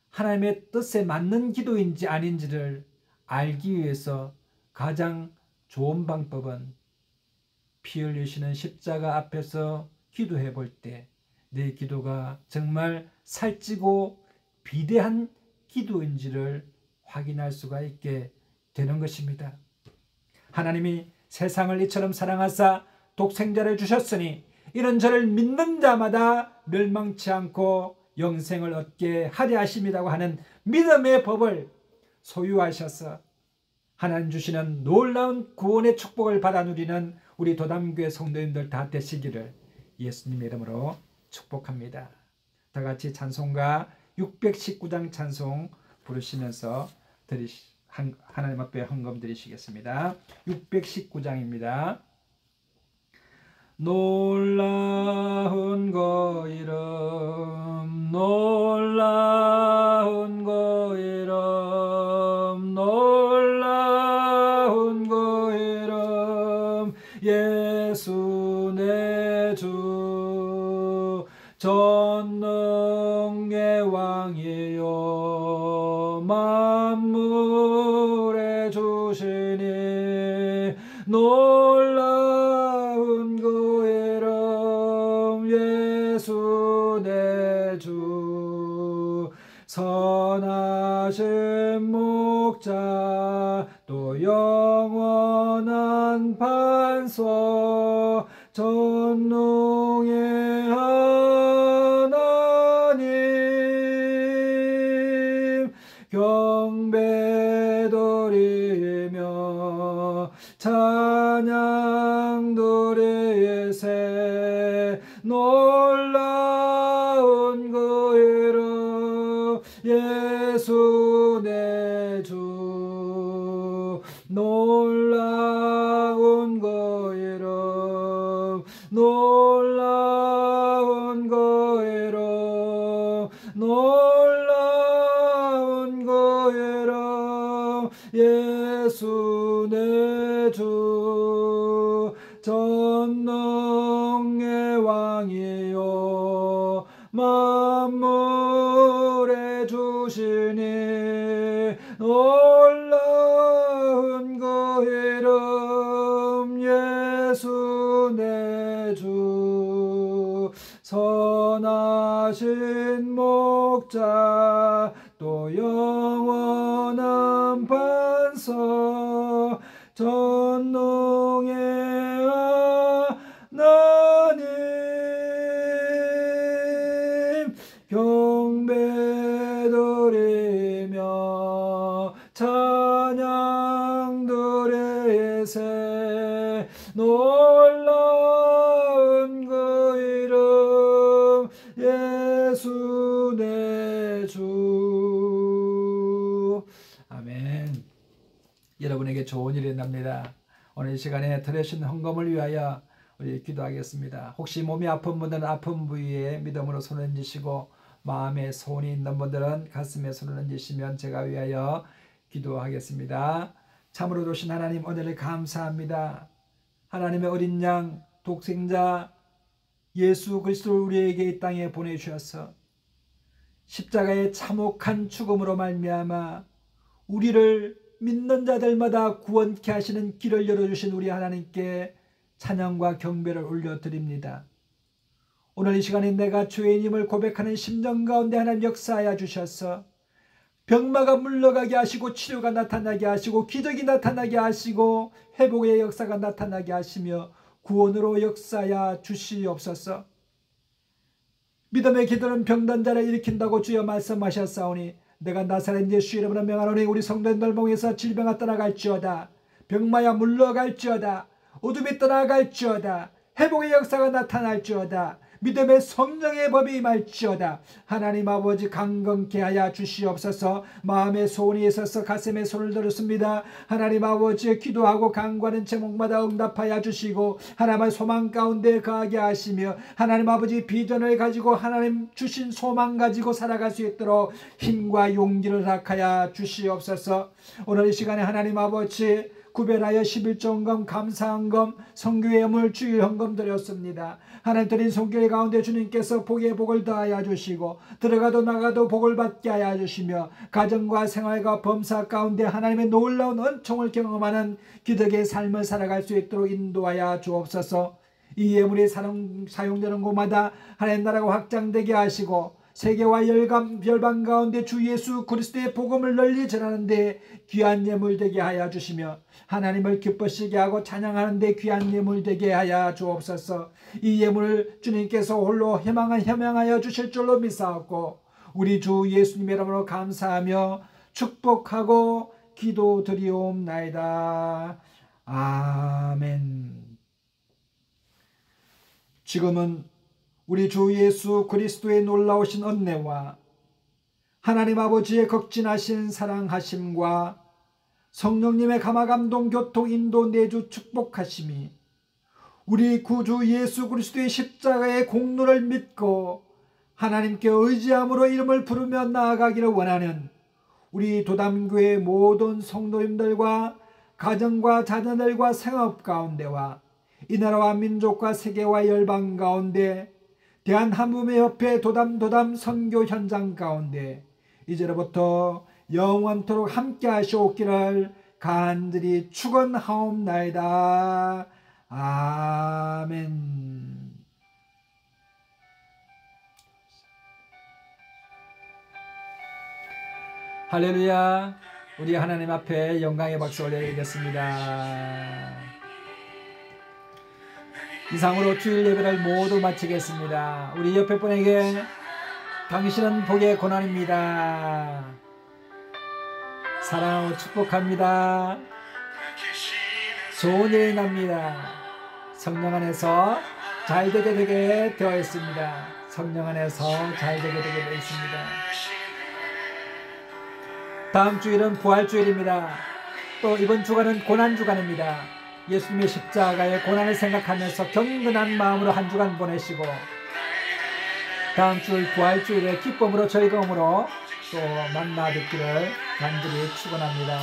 A: 하나님의 뜻에 맞는 기도인지 아닌지를 알기 위해서 가장 좋은 방법은 피 흘리시는 십자가 앞에서 기도해 볼 때 내 기도가 정말 살찌고 비대한 기도인지를 확인할 수가 있게 되는 것입니다. 하나님이 세상을 이처럼 사랑하사 독생자를 주셨으니 이런 저를 믿는 자마다 멸망치 않고 영생을 얻게 하려 하심이라고 하는 믿음의 법을 소유하셔서 하나님 주시는 놀라운 구원의 축복을 받아 누리는 우리 도담교회 성도님들 다 되시기를 예수님의 이름으로 축복합니다. 다 같이 찬송가 619장 찬송 부르시면서 하나님 앞에 헌금 드리시겠습니다. 619장입니다. 놀라운 거 이름 놀라운 거 이름 놀라운 거 이름 예수 내 주 전능의 왕이요 만물의 주시니 놀라운 그 이름 예수 내 주 선하신 목자 또 영원한 판서 전능의 하나님 경배 드리며 찬양 드리세 놀라운 그 이름 예수 내 주 놀라운 그 이름 놀라운 그 이름 놀라운 그 이름 예수 내 주 전능의 왕이요 만물의 주시니 놀라운 그 이름 예수 내 주 선하신 목자 또 영원한 판서 전능의 하나님 경배 드리며 찬양 드리세 놀라운 그 이름 예수 내 주 아멘. 여러분에게 좋은 일이 납니다. 오늘 이 시간에 드리신 헌금을 위하여 우리 기도하겠습니다. 혹시 몸이 아픈 분들은 아픈 부위에 믿음으로 손을 얹으시고 마음에 소원이 있는 분들은 가슴에 손을 얹으시면 제가 위하여 기도하겠습니다. 참으로 도신 하나님 오늘을 감사합니다. 하나님의 어린 양 독생자 예수 그리스도를 우리에게 이 땅에 보내주셔서 십자가의 참혹한 죽음으로 말미암아 우리를 믿는 자들마다 구원케 하시는 길을 열어주신 우리 하나님께 찬양과 경배를 올려드립니다. 오늘 이 시간에 내가 죄인임을 고백하는 심정 가운데 하나님 역사하여 주셔서 병마가 물러가게 하시고 치료가 나타나게 하시고 기적이 나타나게 하시고 회복의 역사가 나타나게 하시며 구원으로 역사하여 주시옵소서. 믿음의 기도는 병든 자를 일으킨다고 주여 말씀하셨사오니 내가 나사렛 예수 이름으로 명하노니 우리 성도님들 몸에서 질병이 떠나갈지어다 병마야 물러갈지어다 어둠이 떠나갈지어다 회복의 역사가 나타날지어다 믿음의 성령의 법이 임할지어다. 하나님 아버지 강건케 하여 주시옵소서. 마음의 소원이 있어서 가슴에 손을 들었습니다. 하나님 아버지 기도하고 간구하는 제목마다 응답하여 주시고 하나님의 소망 가운데 거하게 하시며 하나님 아버지 비전을 가지고 하나님 주신 소망 가지고 살아갈 수 있도록 힘과 용기를 허락하여 주시옵소서. 오늘 이 시간에 하나님 아버지 구별하여 11조헌금 감사헌금 성교의 예물 주일 헌금 드렸습니다. 하나님 드린 손길 가운데 주님께서 복의 복을 더하여 주시고 들어가도 나가도 복을 받게 하여 주시며 가정과 생활과 범사 가운데 하나님의 놀라운 은총을 경험하는 기덕의 삶을 살아갈 수 있도록 인도하여 주옵소서. 이 예물이 사용되는 곳마다 하나님 나라가 확장되게 하시고 세계와 열방 가운데 주 예수 그리스도의 복음을 널리 전하는 데 귀한 예물 되게 하여 주시며 하나님을 기쁘시게 하고 찬양하는 데 귀한 예물 되게 하여 주옵소서. 이 예물을 주님께서 홀로 협양하여 주실 줄로 믿사옵고 우리 주 예수님의 이름으로 감사하며 축복하고 기도드리옵나이다. 아멘. 지금은 우리 주 예수 그리스도의 놀라우신 은혜와 하나님 아버지의 극진하신 사랑하심과 성령님의 감화감동 교통 인도 내주 축복하심이 우리 구주 예수 그리스도의 십자가의 공로를 믿고 하나님께 의지함으로 이름을 부르며 나아가기를 원하는 우리 도담교회 모든 성도님들과 가정과 자녀들과 생업 가운데와 이 나라와 민족과 세계와 열방 가운데 대한한국협회 도담 선교 현장 가운데 이제로부터 영원토록 함께 하시옵기를 간절히 축원하옵나이다. 아멘. 할렐루야. 우리 하나님 앞에 영광의 박수 올려드리겠습니다. 이상으로 주일 예배를 모두 마치겠습니다. 우리 옆에 분에게 당신은 복의 고난입니다. 사랑하고 축복합니다. 좋은 일이 납니다. 성령 안에서 잘되게 되어 있습니다. 성령 안에서 잘되게 되어 있습니다. 다음 주일은 부활주일입니다. 또 이번 주간은 고난주간입니다. 예수님의 십자가의 고난을 생각하면서 경건한 마음으로 한 주간 보내시고 다음 주 부활주일에 기쁨으로 즐거움으로 또 만나 뵙기를 간절히 축원합니다.